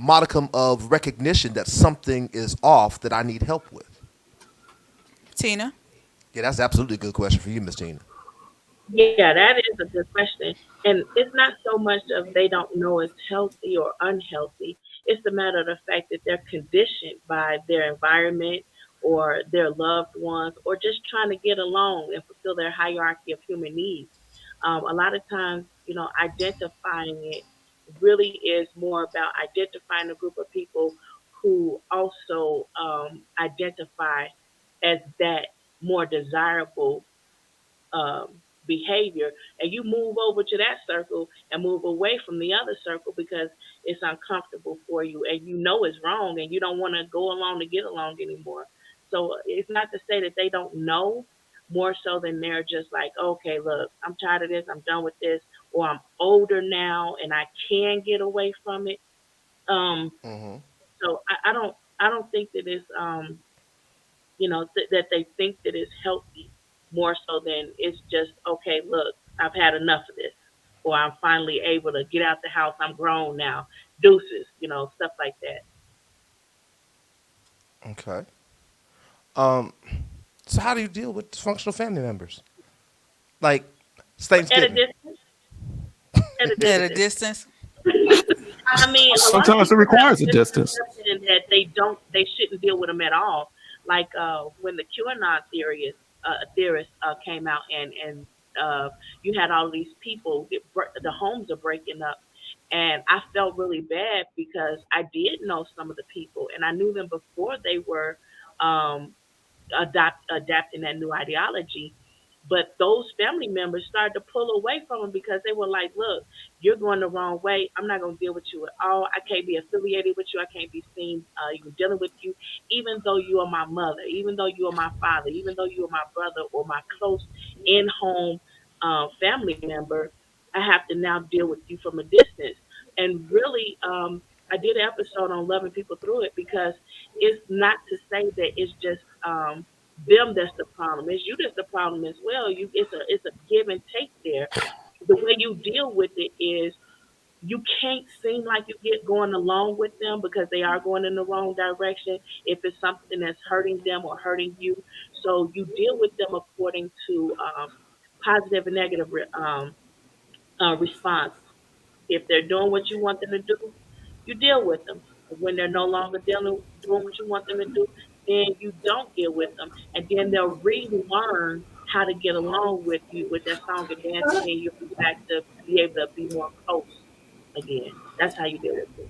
modicum of recognition that something is off that I need help with. Tina? Yeah, that's absolutely a good question for you, Miss Tina. Yeah, that is a good question. And it's not so much of they don't know it's healthy or unhealthy. It's the matter of the fact that they're conditioned by their environment or their loved ones or just trying to get along and fulfill their hierarchy of human needs. A lot of times, identifying it really is more about identifying a group of people who also identify as that more desirable behavior, and you move over to that circle and move away from the other circle because it's uncomfortable for you and you know it's wrong and you don't want to go along to get along anymore. So it's not to say that they don't know, more so than they're just like, okay, look, I'm tired of this, I'm done with this, or I'm older now and I can get away from it. Um, so I don't think that it's that they think that it's healthy, more so than it's just, okay, look, I've had enough of this, or I'm finally able to get out the house, I'm grown now, deuces, stuff like that. Okay. Um, so how do you deal with dysfunctional family members? Like, it's At a Thanksgiving. distance, at a At a distance. distance. I mean, a lot of Sometimes it people have requires a distance. misconception that they shouldn't deal with them at all. Like when the QAnon theorists came out, and you had all these people, the homes are breaking up, and I felt really bad because I did know some of the people, and I knew them before they were um, adapting that new ideology. But those family members started to pull away from them because they were like, look, you're going the wrong way. I'm not going to deal with you at all. I can't be affiliated with you. I can't be seen even dealing with you, even though you are my mother, even though you are my father, even though you are my brother or my close in home family member. I have to now deal with you from a distance. And really, I did an episode on loving people through it because it's not to say that it's just them that's the problem. It's you that's the problem as well. It's a give and take there. The way you deal with it is you can't seem like you get going along with them because they are going in the wrong direction if it's something that's hurting them or hurting you. So you deal with them according to positive and negative response. If they're doing what you want them to do, you deal with them. When they're no longer doing what you want them to do, then you don't deal with them. And then they'll relearn how to get along with you with that song and dance, and then you'll be back to be able to be more close again. That's how you deal with it.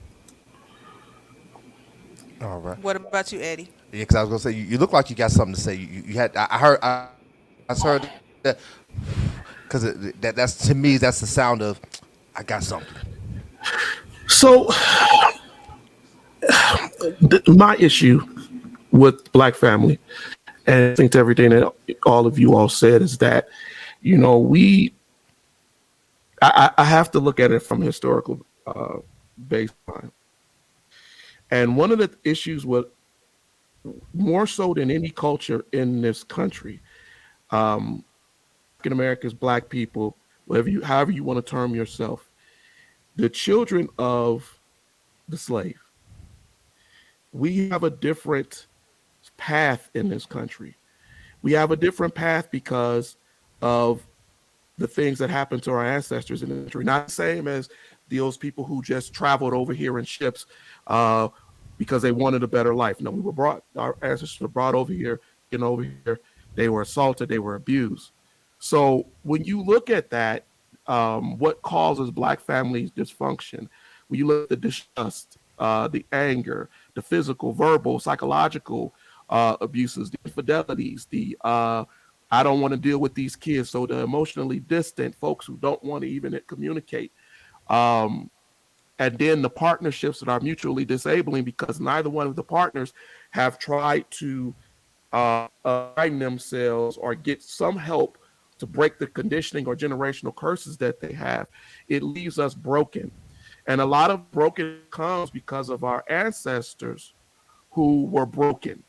All right. What about you, Eddie? Yeah, because I was gonna say you look like you got something to say. You had I heard I heard that because that's to me that's the sound of I got something. So my issue with Black family, and I think to everything that all of you all said is that, we I have to look at it from a historical baseline. And one of the issues with more so than any culture in this country, African African Americans, Black people, however you want to term yourself, the children of the slave, we have a different path in this country. We have a different path because of the things that happened to our ancestors in the country. Not the same as those people who just traveled over here in ships uh, because they wanted a better life. No, our ancestors were brought over here, over here. They were assaulted, they were abused. So when you look at that, what causes Black families dysfunction? When you look at the disgust, the anger, the physical, verbal, psychological abuses, the infidelities, the I don't want to deal with these kids. So the emotionally distant folks who don't want to even communicate. Um, and then the partnerships that are mutually disabling because neither one of the partners have tried to align themselves or get some help to break the conditioning or generational curses that they have. It leaves us broken. And a lot of broken comes because of our ancestors who were broken.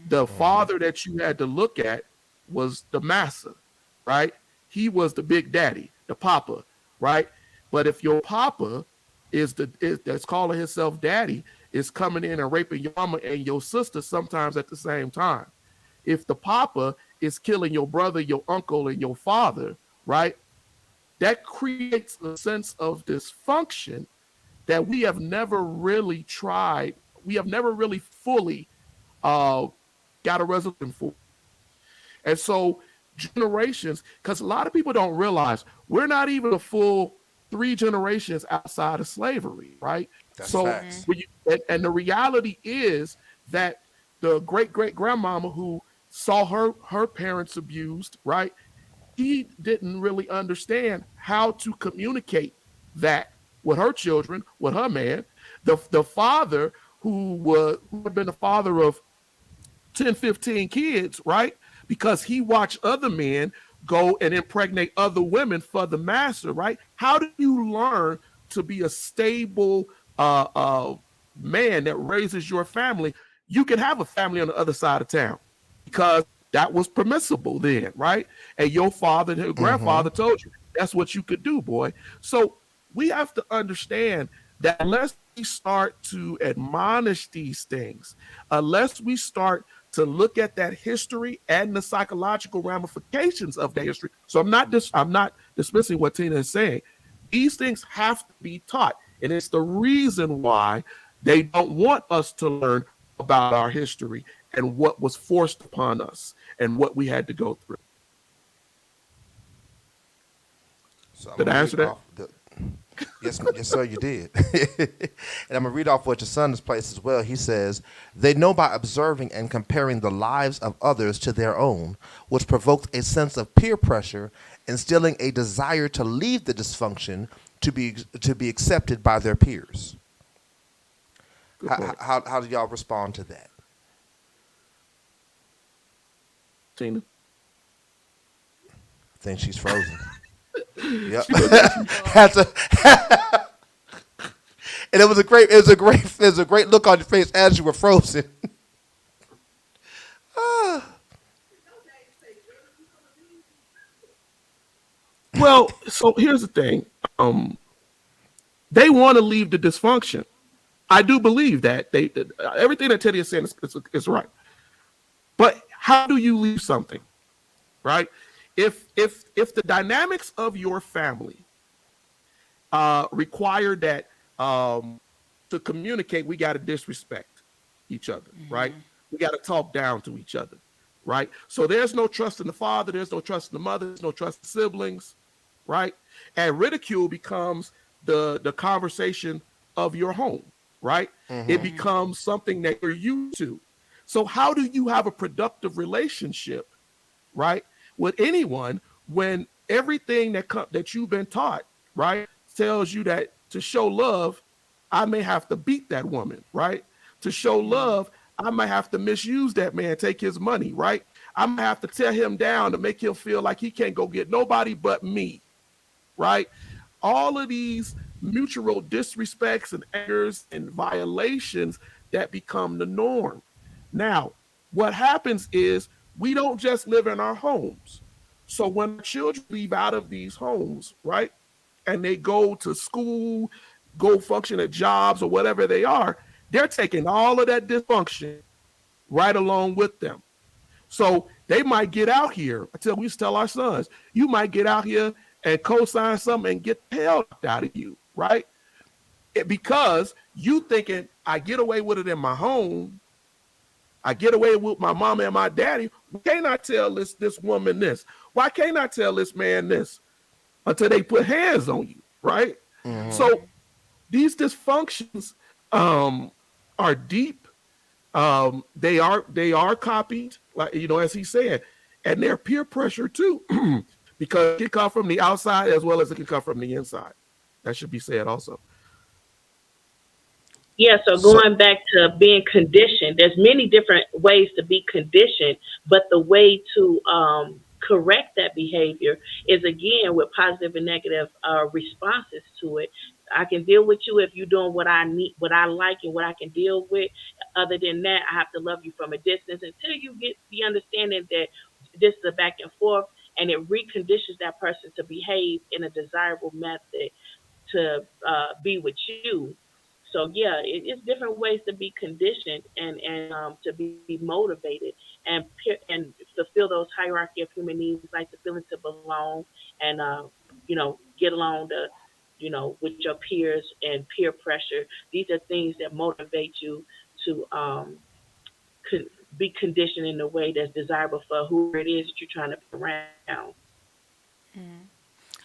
The father that you had to look at was the massa, right? He was the big daddy, the papa, right? But if your papa that's calling himself daddy is coming in and raping your mama and your sister sometimes at the same time, if the papa is killing your brother, your uncle, and your father, right? That creates a sense of dysfunction that we have never really tried. We have never really fully uh, got a resolution for. And so generations, because a lot of people don't realize we're not even a full 3 generations outside of slavery, right? That's So facts. and the reality is that the great great grandmama who saw her parents abused, right? He didn't really understand how to communicate that with her children, with her man. The father who had been the father of 10, 15 kids, right? Because he watched other men go and impregnate other women for the master, right? How do you learn to be a stable man that raises your family? You can have a family on the other side of town because that was permissible then, right? And your father and your Mm-hmm. grandfather told you that's what you could do, boy. So we have to understand that unless we start to admonish these things, unless we start to look at that history and the psychological ramifications of that history. So I'm not dismissing what Tina is saying. These things have to be taught. And it's the reason why they don't want us to learn about our history and what was forced upon us and what we had to go through. So I'm Did gonna I read answer that? off the. Yes, yes, sir, you did. And I'm gonna read off what your son has placed as well. He says they know by observing and comparing the lives of others to their own, which provokes a sense of peer pressure, instilling a desire to leave the dysfunction to be accepted by their peers. Good point. How do y'all respond to that? Tina. I think she's frozen. Yep. She looked like she Had to- and it was a great look on your face as you were frozen. well, so here's the thing. Um, they want to leave the dysfunction. I do believe that everything that Teddy is saying is right. But how do you leave something, right? If the dynamics of your family require that to communicate, we got to disrespect each other, right? We got to talk down to each other, right? So there's no trust in the father, there's no trust in the mother, there's no trust in siblings, right? And ridicule becomes the conversation of your home, right? It Mm-hmm. becomes something that you're used to. So how do you have a productive relationship, right, with anyone when everything that you've been taught, right, tells you that to show love, I may have to beat that woman, right? To show love, I might have to misuse that man, take his money, right? I might have to tear him down to make him feel like he can't go get nobody but me, right? All of these mutual disrespects and angers and violations that become the norm. Now, what happens is we don't just live in our homes. So when our children leave out of these homes, right, and they go to school, go function at jobs or whatever they are, they're taking all of that dysfunction right along with them. So they might get out here. We used to tell our sons, you might get out here and co-sign something and get the hell out of you, right? Because you thinking I get away with it in my home, I get away with my mama and my daddy. Why can't I tell this woman this? Why can't I tell this man this? Until they put hands on you, right? Mm-hmm. So these dysfunctions are deep. They are copied, like as he said, and they're peer pressure too, because it can come from the outside as well as it can come from the inside. That should be said also. Yeah, so So going back to being conditioned, there's many different ways to be conditioned, but the way to correct that behavior is again with positive and negative responses to it. I can deal with you if you're doing what I need, what I like, and what I can deal with. Other than that, I have to love you from a distance until you get the understanding that this is a back and forth, and it reconditions that person to behave in a desirable method to be with you. So yeah, it's different ways to be conditioned and to be motivated and fulfill those hierarchy of human needs, like the feeling to belong and get along with your peers and peer pressure. These are things that motivate you to con- be conditioned in a way that's desirable for whoever it is that you're trying to be around.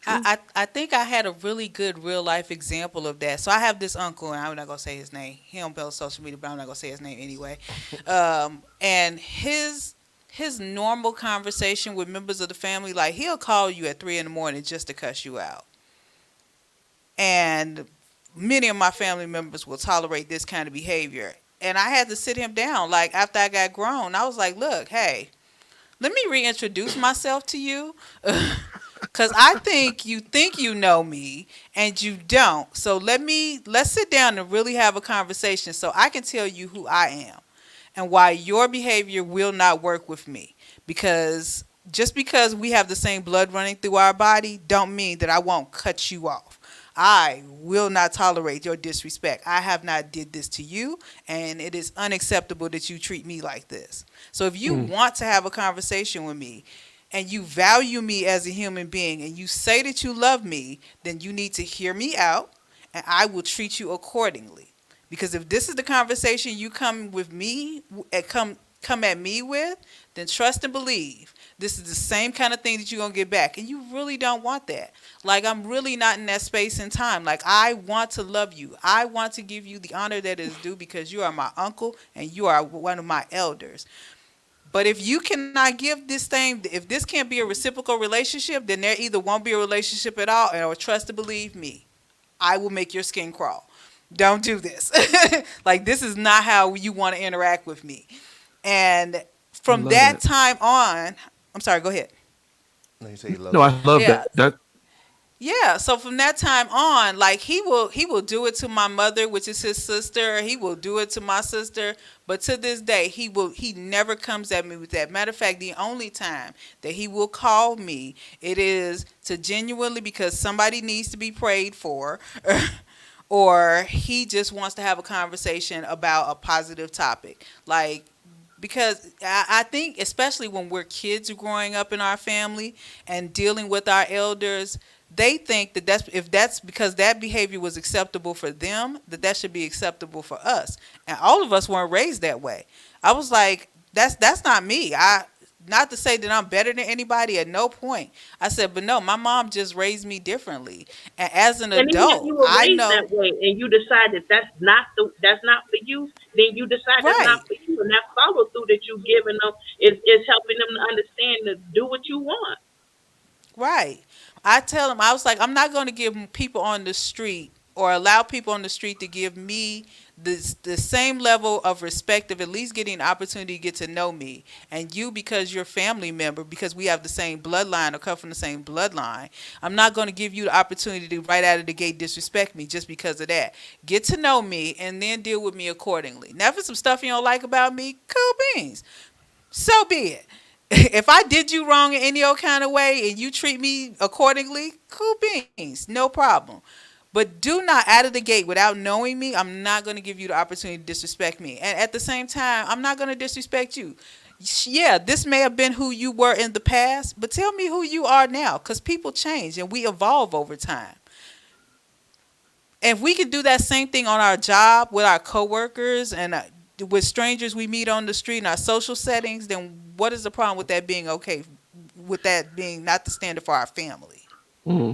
True. I think I had a really good real life example of that. So I have this uncle, and I'm not gonna say his name. He don't build social media, but I'm not gonna say his name anyway. And his normal conversation with members of the family, like he'll call you at 3 in the morning just to cuss you out. And many of my family members will tolerate this kind of behavior. And I had to sit him down. Like after I got grown, I was like, look, hey, let me reintroduce myself to you. Cause I think you know me and you don't. So let's sit down and really have a conversation so I can tell you who I am and why your behavior will not work with me. Because just because we have the same blood running through our body don't mean that I won't cut you off. I will not tolerate your disrespect. I have not did this to you, and it is unacceptable that you treat me like this. So if you Mm. want to have a conversation with me and you value me as a human being and you say that you love me, then you need to hear me out and I will treat you accordingly. Because if this is the conversation you come with me come at me with, then trust and believe this is the same kind of thing that you're going to get back. And you really don't want that. Like, I'm really not in that space and time. Like, I want to love you. I want to give you the honor that is due because you are my uncle and you are one of my elders. But if you cannot give this thing, if this can't be a reciprocal relationship, then there either won't be a relationship at all, or trust to believe me, I will make your skin crawl. Don't do this. Like, this is not how you want to interact with me. And I from love that that. time on, I'm sorry, go ahead. no, you say you love No, I it. love Yeah. that. That Yeah, so from that time on, like he will do it to my mother, which is his sister. He will do it to my sister, but to this day, he never comes at me with that. Matter of fact, the only time that he will call me, it is to genuinely because somebody needs to be prayed for, or he just wants to have a conversation about a positive topic. Like because I think especially when we're kids growing up in our family and dealing with our elders, they think that that's if that's because that behavior was acceptable for them, that that should be acceptable for us. And all of us weren't raised that way. I was like, that's not me. I not to say that I'm better than anybody at no point. I said, but no, my mom just raised me differently. And as an And even if adult, you were I raised know that way and you decide that that's not for you, then you decide that's right. not for you, and that follow through that you've given them is helping them to understand to do what you want. Right. I tell them, I was like, I'm not going to give people on the street or allow people on the street to give me the same level of respect of at least getting an opportunity to get to know me. And you, because you're a family member, because we have the same bloodline or come from the same bloodline, I'm not going to give you the opportunity to right out of the gate disrespect me just because of that. Get to know me and then deal with me accordingly. Now, if it's some stuff you don't like about me, cool beans. So be it. If I did you wrong in any old kind of way and you treat me accordingly, cool beans, no problem. But do not out of the gate without knowing me. I'm not going to give you the opportunity to disrespect me. And at the same time, I'm not going to disrespect you. Yeah, this may have been who you were in the past, but tell me who you are now, because people change and we evolve over time. If we could do that same thing on our job with our coworkers and with strangers we meet on the street in our social settings, then what is the problem with that being okay? With that being not the standard for our family? Hmm.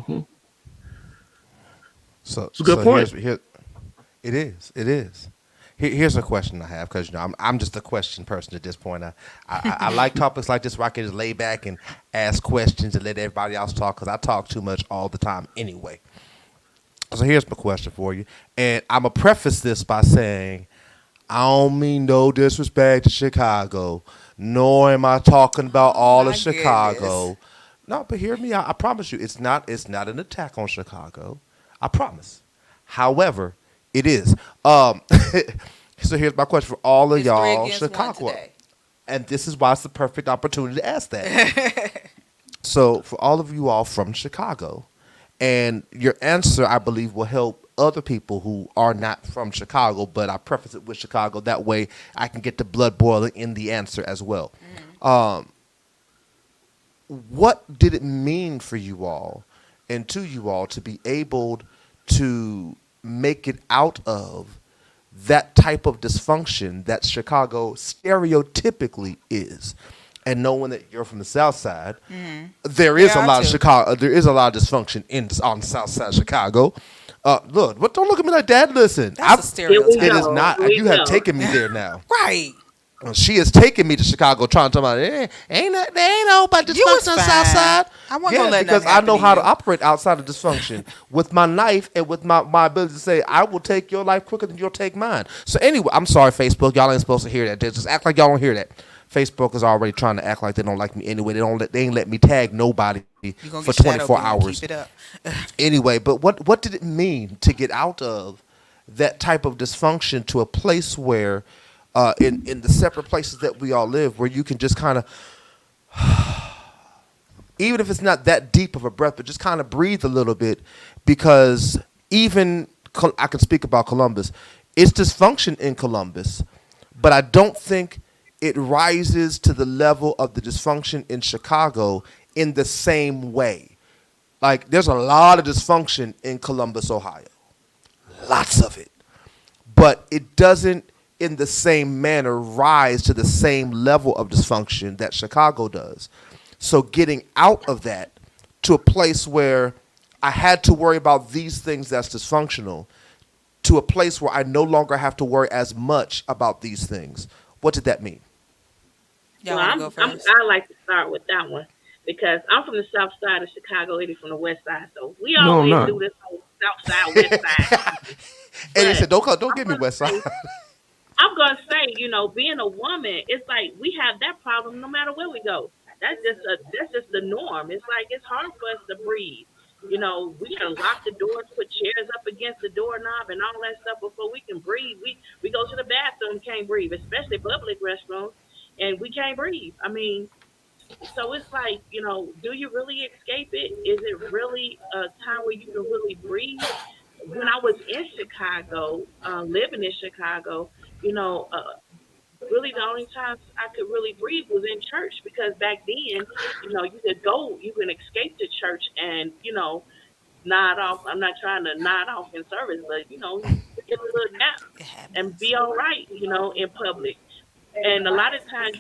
So It's a good so point. here it is. Here's a question I have because I'm just a question person at this point. I like topics like this where I can just lay back and ask questions and let everybody else talk because I talk too much all the time anyway. So here's my question for you, and I'm gonna preface this by saying I don't mean no disrespect to Chicago, nor am I talking about Oh all of my goodness. Chicago. No, but hear me out. I promise you, it's not an attack on Chicago. I promise. However, it is. So here's my question for all of It's three y'all against one Chicago, today. and this is why it's the perfect opportunity to ask that. So for all of you all from Chicago, and your answer, I believe, will help other people who are not from Chicago, but I preface it with Chicago. That way I can get the blood boiling in the answer as well. What did it mean for you all and to you all to be able to make it out of that type of dysfunction that Chicago stereotypically is? And knowing that you're from the South Side, there They is a are lot of too. Chicago. There is a lot of dysfunction on the South Side of Chicago. Look, what? Don't look at me like that. Listen, That's a Here we it is stereotype. go. Here not. we You have go. taken me there now. Right. She has taken me to Chicago trying to talk about they ain't know about You was dysfunction on the South fine. Side. I wasn't gonna Yes, let because nothing I happen know to how to you. operate outside of dysfunction with my knife and with my ability to say I will take your life quicker than you'll take mine. So anyway, I'm sorry, Facebook. Y'all ain't supposed to hear that. Just act like y'all don't hear that. Facebook is already trying to act like they don't like me anyway. They ain't let me tag nobody You gonna for get shadow 24 banned. Keep hours. it up. Anyway, but what did it mean to get out of that type of dysfunction to a place where in the separate places that we all live where you can just kind of, even if it's not that deep of a breath, but just kind of breathe a little bit, because even I can speak about Columbus. It's dysfunction in Columbus, but I don't think it rises to the level of the dysfunction in Chicago in the same way. Like there's a lot of dysfunction in Columbus, Ohio, lots of it, but it doesn't in the same manner rise to the same level of dysfunction that Chicago does. So getting out of that to a place where I had to worry about these things that's dysfunctional to a place where I no longer have to worry as much about these things. What did that mean? Y'all Well, want to go I'm first? I like to start with that one because I'm from the south side of Chicago, Eddie from the west side. So we No, I'm always not. do this whole south side, west side thing. And they But said, don't I'm give me gonna West Side. say I'm gonna say, being a woman, it's like we have that problem no matter where we go. That's just the norm. It's like it's hard for us to breathe. We gotta lock the doors, put chairs up against the doorknob and all that stuff before we can breathe. We go to the bathroom, can't breathe, especially public restrooms, and we can't breathe. I mean, so it's like, do you really escape it? Is it really a time where you can really breathe? When I was in Chicago, living in Chicago, you know, uh, really the only times I could really breathe was in church because back then, you can escape to church and, nod off. I'm not trying to nod off in service, but, get a little nap It and happens. be all right, in public. And a lot of times,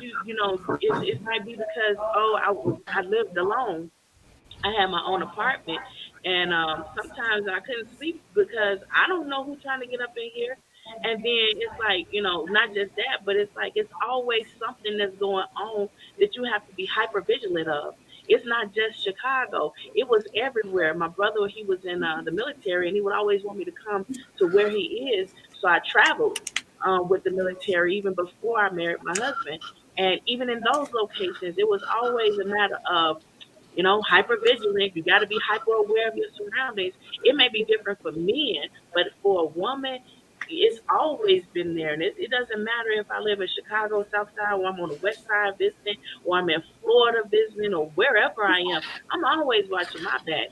it might be because, oh, I lived alone. I had my own apartment, and sometimes I couldn't sleep because I don't know who's trying to get up in here. And then it's like, not just that, but it's like it's always something that's going on that you have to be hyper vigilant of. It's not just Chicago; it was everywhere. My brother, he was in the military, and he would always want me to come to where he is, so I traveled with the military even before I married my husband. And even in those locations, it was always a matter of hyper vigilant. You got to be hyper aware of your surroundings. It may be different for men, but for a woman, it's always been there. And it doesn't matter if I live in Chicago, South Side, or I'm on the West Side visiting, or I'm in Florida visiting, or wherever I am. I'm always watching my back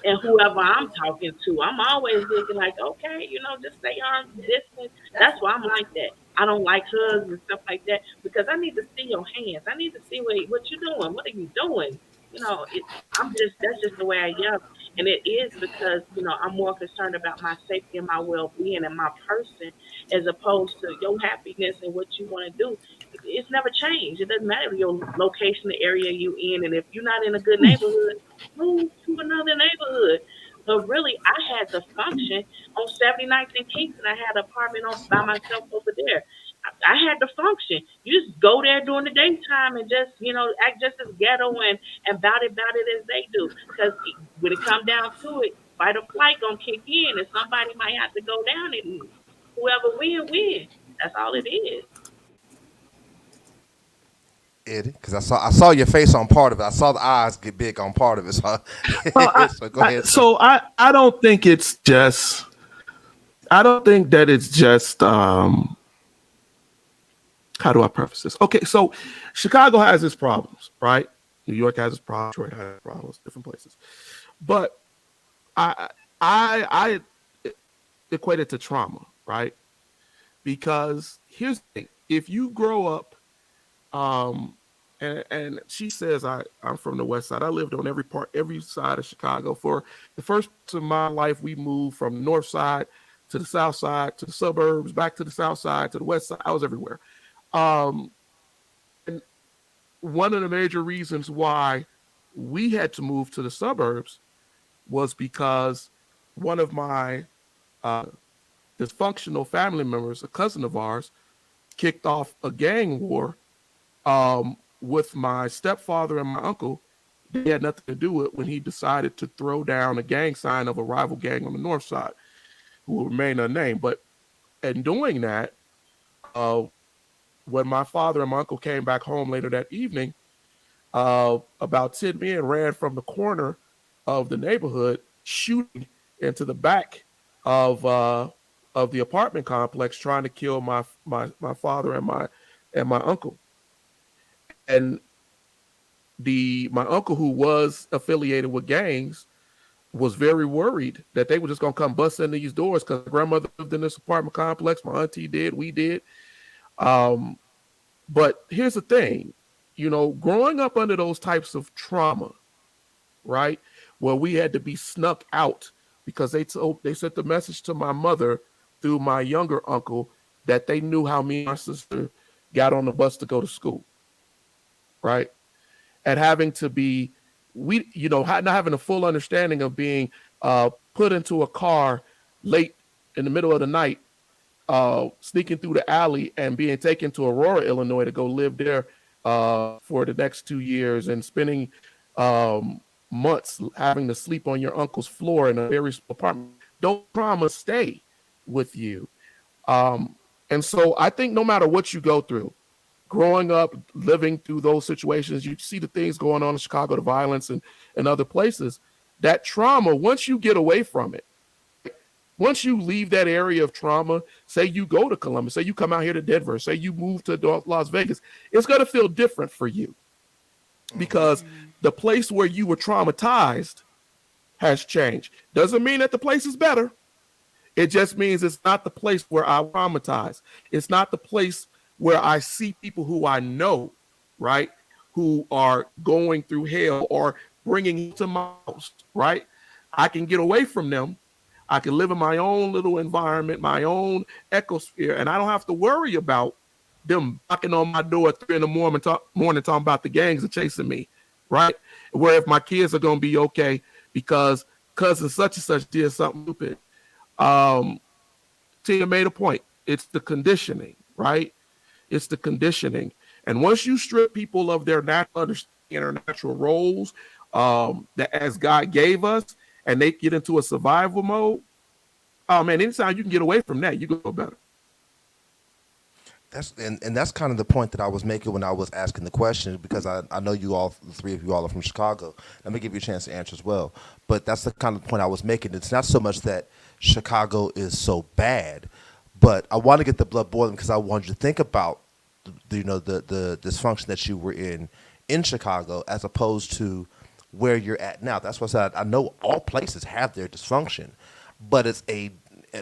and whoever I'm talking to. I'm always looking like, okay, just stay arm distance. That's why I'm like that. I don't like hugs and stuff like that because I need to see your hands. I need to see what you're doing. What are you doing? That's just the way I am, and it is because I'm more concerned about my safety and my well-being and my person as opposed to your happiness and what you want to do. It's never changed. It doesn't matter your location, the area you in, and if you're not in a good neighborhood, move to another neighborhood. But really, I had to function on 79th and Kingston. I had an apartment by myself over there. I had to function. You just go there during the daytime and just, act just as ghetto and about it as they do. Because when it comes down to it, fight or flight gonna kick in, and somebody might have to go down, and whoever win. That's all it is. Eddie, because I saw your face on part of it. I saw the eyes get big on part of it. So, Well, so go ahead, sir. I don't think it's just. I don't think that it's just. How do I preface this? Okay, so Chicago has its problems, right? New York has its problems. Detroit has its problems. Different places, but I equate it to trauma, right? Because here's the thing: if you grow up, and she says I'm from the West Side. I lived on every side of Chicago for the first part of my life. We moved from the North Side to the South Side to the suburbs, back to the South Side to the West Side. I was everywhere. Um, and one of the major reasons why we had to move to the suburbs was because one of my uh, dysfunctional family members, a cousin of ours, kicked off a gang war with my stepfather and my uncle. They had nothing to do with when he decided to throw down a gang sign of a rival gang on the north side, who will remain unnamed. But in doing that, uh, when my father and my uncle came back home later that evening, about 10 men ran from the corner of the neighborhood, shooting into the back of the apartment complex, trying to kill my father and my uncle. And my uncle, who was affiliated with gangs, was very worried that they were just gonna come bust in these doors because my grandmother lived in this apartment complex, my auntie did, we did. Um, but here's the thing, growing up under those types of trauma, right, where we had to be snuck out because they sent the message to my mother through my younger uncle that they knew how me and my sister got on the bus to go to school, right? And having to be not having a full understanding of being put into a car late in the middle of the night, sneaking through the alley and being taken to Aurora, Illinois to go live there for the next 2 years and spending months having to sleep on your uncle's floor in a very small apartment. Those traumas stay with you. And so I think no matter what you go through, growing up, living through those situations, you see the things going on in Chicago, the violence and other places, that trauma, once you get away from it, once you leave that area of trauma, say you go to Columbus, say you come out here to Denver, say you move to Las Vegas, it's going to feel different for you because the place where you were traumatized has changed. Doesn't mean that the place is better. It just means it's not the place where I traumatize. It's not the place where I see people who I know, right, who are going through hell or bringing it to my house, right? I can get away from them. I can live in my own little environment, my own ecosphere, and I don't have to worry about them knocking on my door at 3 a.m. morning talking about the gangs are chasing me, right? Where if my kids are going to be okay because cousin such and such did something stupid. Tia made a point. It's the conditioning, right? It's the conditioning. And once you strip people of their natural understanding or natural roles that as God gave us, and they get into a survival mode, oh man, anytime you can get away from that, you go better. That's kind of the point that I was making when I was asking the question, because I know you all, the three of you all are from Chicago. Let me give you a chance to answer as well. But that's the kind of point I was making. It's not so much that Chicago is so bad, But I want to get the blood boiling because I want you to think about the dysfunction that you were in Chicago as opposed to where you're at now. That's why I said I know all places have their dysfunction, but it's a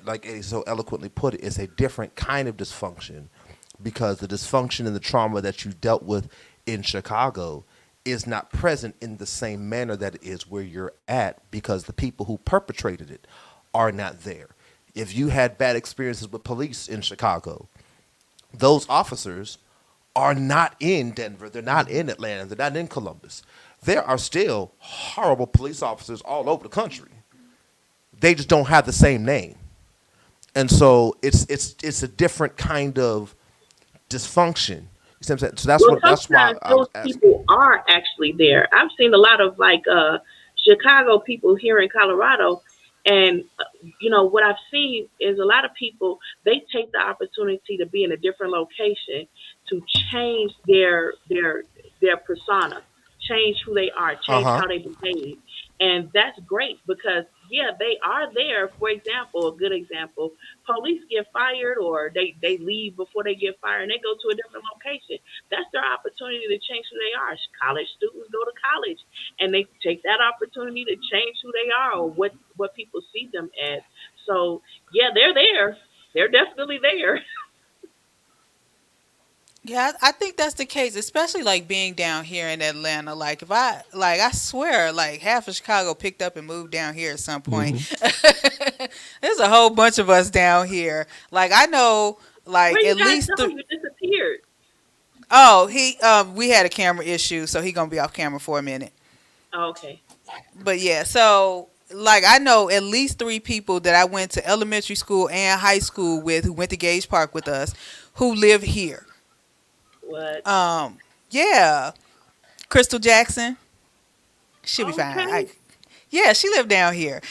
like Eddie so eloquently put it, it's a different kind of dysfunction because the dysfunction and the trauma that you dealt with in Chicago is not present in the same manner that it is where you're at because the people who perpetrated it are not there. If you had bad experiences with police in Chicago, those officers are not in Denver, they're not in Atlanta, they're not in Columbus. There are still horrible police officers all over the country. They just don't have the same name. And so it's a different kind of dysfunction. You see what I'm saying? So Well, that's why sometimes I those was asking. people are actually there. I've seen a lot of like Chicago people here in Colorado, and what I've seen is a lot of people they take the opportunity to be in a different location to change their persona, change who they are, Uh change huh. how they behave, and that's great because yeah, they are there. For example, a good example, police get fired or they leave before they get fired and they go to a different location. That's their opportunity to change who they are. College students go to college and they take that opportunity to change who they are or what people see them as. So yeah, they're there. They're definitely there. Yeah, I think that's the case, especially like being down here in Atlanta. Like if I swear, like half of Chicago picked up and moved down here at some point. Hmm. There's a whole bunch of us down here. Like I know, Where like you at guys least go? You disappeared. oh he we had a camera issue, so he gonna be off camera for a minute. Oh, okay. But yeah, so like I know at least three people that I went to elementary school and high school with who went to Gage Park with us who live here. What? Um, yeah, Crystal Jackson, she'll be fine. Okay. Yeah, she lived down here.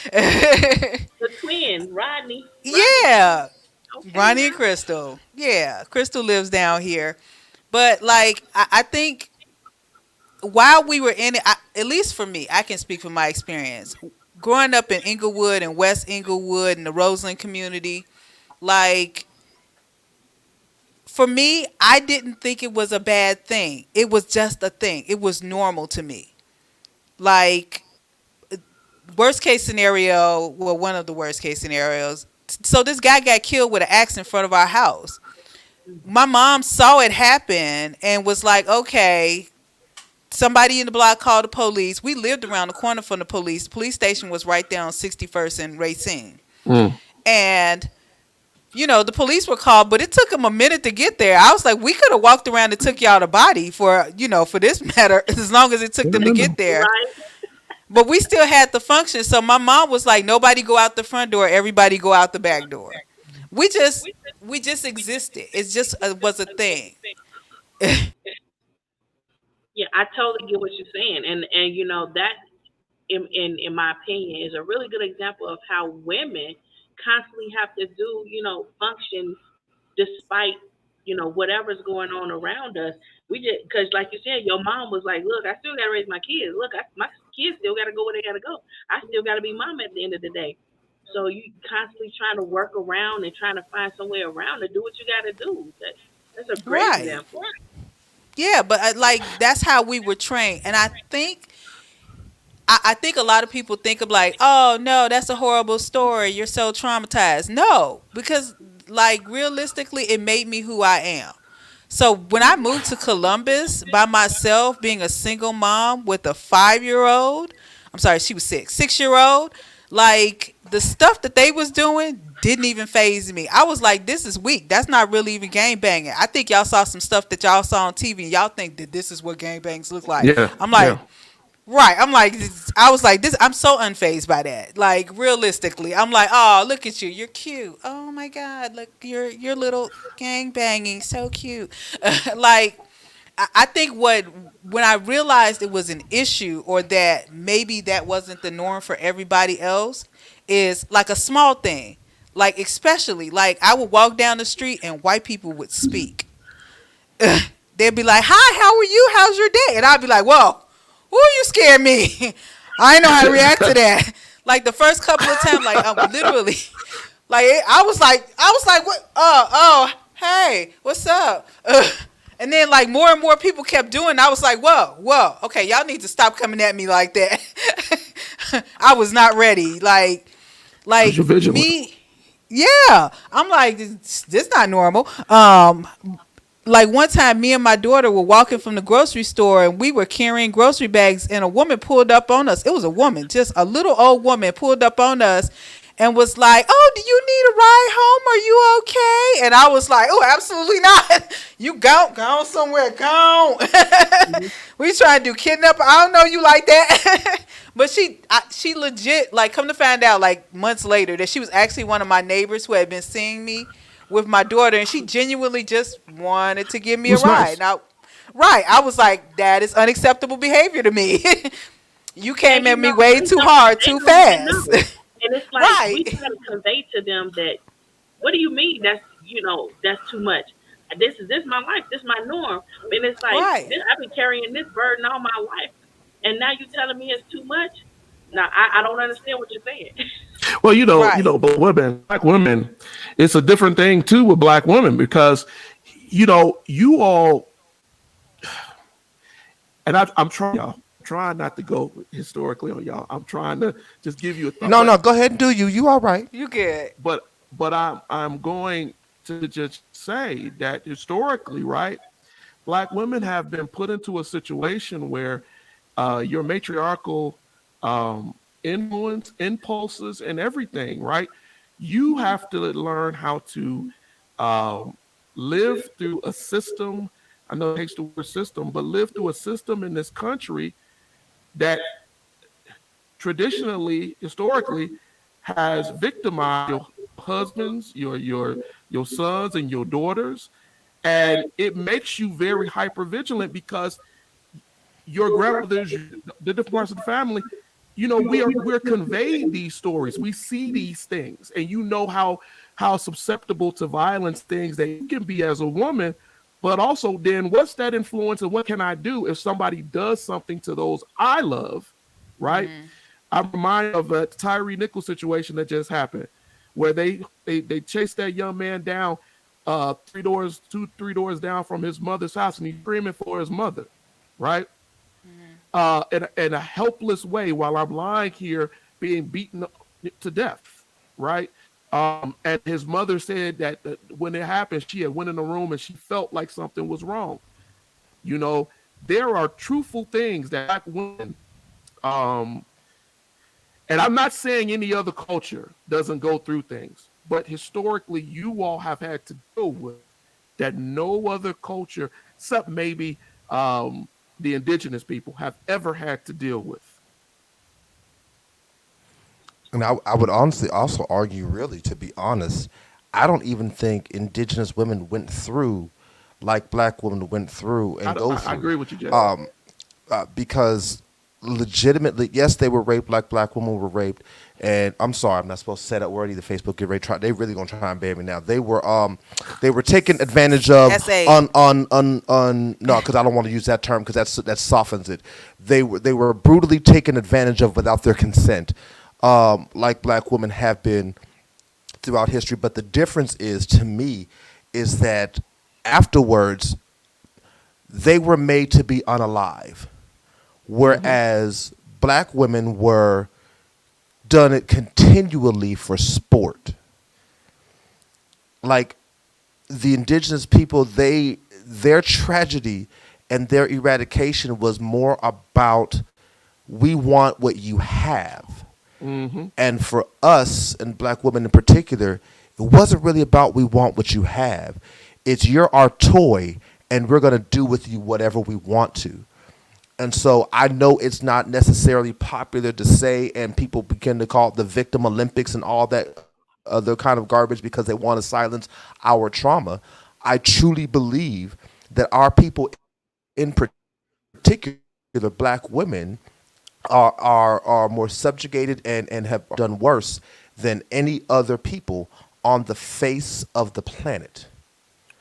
The twin, Rodney. Rodney. Yeah, Okay Ronnie and now. Crystal. Yeah, Crystal lives down here. But like, I think while we were in it, at least for me, I can speak from my experience. Growing up in Inglewood and West Inglewood and the Roseland community, like for me, I didn't think it was a bad thing. It was just a thing. It was normal to me. Like worst case scenario, well, one of the worst case scenarios. So this guy got killed with an axe in front of our house. My mom saw it happen and was like, okay, somebody in the block called the police. We lived around the corner from the police. The police station was right there on 61st and Racine. Mm. And the police were called, but it took them a minute to get there. I was like, we could have walked around and took y'all the body for this matter, as long as it took them to get there. Right. But we still had the function. So my mom was like, nobody go out the front door, everybody go out the back door. We just we just existed. It just was a thing. Yeah, I totally get what you're saying, and that, in my opinion, is a really good example of how women constantly have to do function despite whatever's going on around us. We just because like you said, your mom was like, look, I still got to raise my kids. Look, my kids still got to go where they got to go. I still got to be mom at the end of the day. So you constantly trying to work around and trying to find some way around to do what you got to do. That's a great Right. example. Yeah, but like that's how we were trained. And I think a lot of people think of like, oh no, that's a horrible story. You're so traumatized. No, because like realistically, it made me who I am. So when I moved to Columbus by myself, being a single mom with a 5-year old, I'm sorry, she was 6-year old, like the stuff that they was doing didn't even phase me. I was like, this is weak. That's not really even gang banging. I think y'all saw some stuff that y'all saw on TV and y'all think that this is what gang bangs look like. Yeah, I'm yeah. like, right. I was like, this. I'm so unfazed by that. Like, realistically, I'm like, oh, look at you. You're cute. Oh my God, look, your little gang banging, so cute. Like, I think when I realized it was an issue or that maybe that wasn't the norm for everybody else is like a small thing. Like, especially like I would walk down the street and white people would speak. They'd be like, "Hi, how are you? How's your day?" And I'd be like, "Whoa, who you scared me?" I didn't know how to react to that. Like the first couple of times, like I'm literally, Like I was like, what? Hey, what's up? And then like more and more people kept doing it. I was like, whoa, okay, y'all need to stop coming at me like that. I was not ready. Because you're vigilant. Me, yeah. I'm like, this not normal. Like one time me and my daughter were walking from the grocery store and we were carrying grocery bags and a woman pulled up on us. It was a woman, just a little old woman pulled up on us and was like, oh, do you need a ride home? Are you okay? And I was like, oh, absolutely not. You go somewhere, go. We trying to do kidnap. I don't know you like that. But she legit, like, come to find out, like, months later, that she was actually one of my neighbors who had been seeing me with my daughter, and she genuinely just wanted to give me a It's ride. nice. Now, right, I was like, that is unacceptable behavior to me. You And came you at me know, way too hard, they too know your fast. number. And it's like Right, we try to convey to them that what do you mean that's that's too much. This my life, this my norm. And it's like right, this, I've been carrying this burden all my life, and now you telling me it's too much. Now I don't understand what you're saying. Well, right. but black women, it's a different thing too with black women because, you all, and I'm trying, y'all, trying not to go historically on y'all. I'm trying to just give you a thought, No, no, go ahead and do you. You all right. You good. but I'm going to just say that historically, right, black women have been put into a situation where your matriarchal influence, impulses, and everything, right? You have to learn how to um, live through a system. I know it takes the word system, but live through a system in this country that traditionally, historically, has victimized your husbands, your sons, and your daughters, and it makes you very hyper vigilant because your grandmothers, the different parts of the family, we're conveyed these stories. We see these things, and how susceptible to violence things that you can be as a woman. But also, then what's that influence, and what can I do if somebody does something to those I love, right? I'm reminded of a Tyree Nichols situation that just happened, where they chased that young man down, three doors down from his mother's house, and he's screaming for his mother, right? In a helpless way while I'm lying here being beaten to death, right? And his mother said that when it happened, she had went in the room and she felt like something was wrong. You know, there are truthful things that black women, um, and I'm not saying any other culture doesn't go through things, but historically, you all have had to deal with that no other culture, except maybe the indigenous people, have ever had to deal with. And I would honestly also argue, really, to be honest, I don't even think indigenous women went through like black women went through and go I through. agree with you, Jay. Because legitimately, yes, they were raped like black women were raped. And I'm sorry, I'm not supposed to say that word either. Facebook get ready try. They really gonna try and ban me now. They were taken advantage of SA. on no, because I don't want to use that term because that softens it. They were brutally taken advantage of without their consent, like black women have been throughout history. But the difference is, to me, is that afterwards they were made to be unalive, whereas black women were done it continually for sport. Like the indigenous people, their tragedy and their eradication was more about we want what you have. And for us and black women in particular, it wasn't really about we want what you have. It's you're our toy and we're going to do with you whatever we want to. And so I know it's not necessarily popular to say, and people begin to call it the victim Olympics and all that other kind of garbage because they want to silence our trauma. I truly believe that our people, in particular black women, are more subjugated and have done worse than any other people on the face of the planet.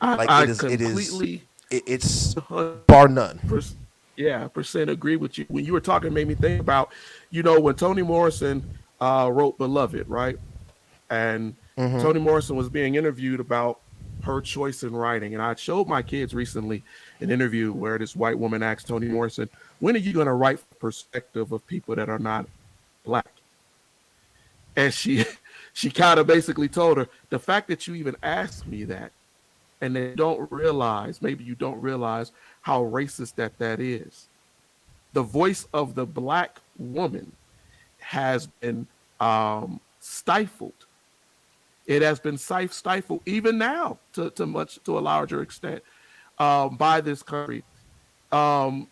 Like I completely it's bar none. percent agree with you. When you were talking, it made me think about, when Toni Morrison wrote "Beloved," right? And Toni Morrison was being interviewed about her choice in writing. And I showed my kids recently an interview where this white woman asked Toni Morrison, when are you going to write from the perspective of people that are not black? And she kind of basically told her, the fact that you even asked me that and they don't realize, maybe you don't realize how racist that is. The voice of the black woman has been stifled. It has been stifled even now to a larger extent by this country. Um,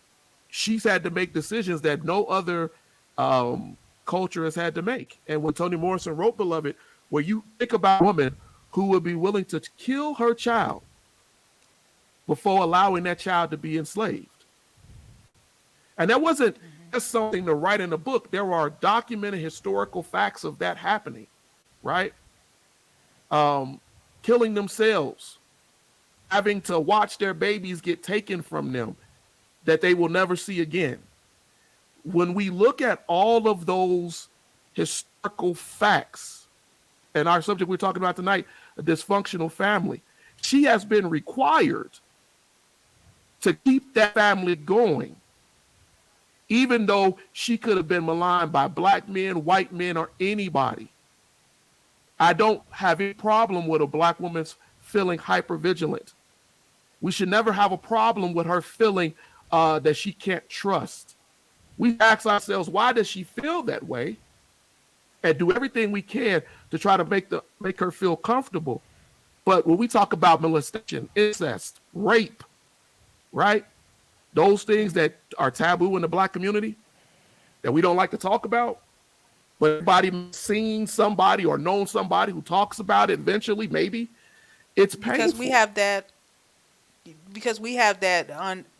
she's had to make decisions that no other um, culture has had to make. And when Toni Morrison wrote Beloved, where you think about a woman who would be willing to kill her child before allowing that child to be enslaved. And that wasn't just something to write in a book. There are documented historical facts of that happening, right? Um, Killing themselves, having to watch their babies get taken from them that they will never see again. When we look at all of those historical facts and our subject we're talking about tonight, a dysfunctional family, she has been required to keep that family going, even though she could have been maligned by black men, white men, or anybody. I don't have any problem with a black woman feeling hypervigilant. We should never have a problem with her feeling that she can't trust. We ask ourselves, why does she feel that way? And do everything we can to try to make her feel comfortable. But when we talk about molestation, incest, rape, right? Those things that are taboo in the black community that we don't like to talk about, but everybody seen somebody or known somebody who talks about it eventually, maybe it's because we painful. have that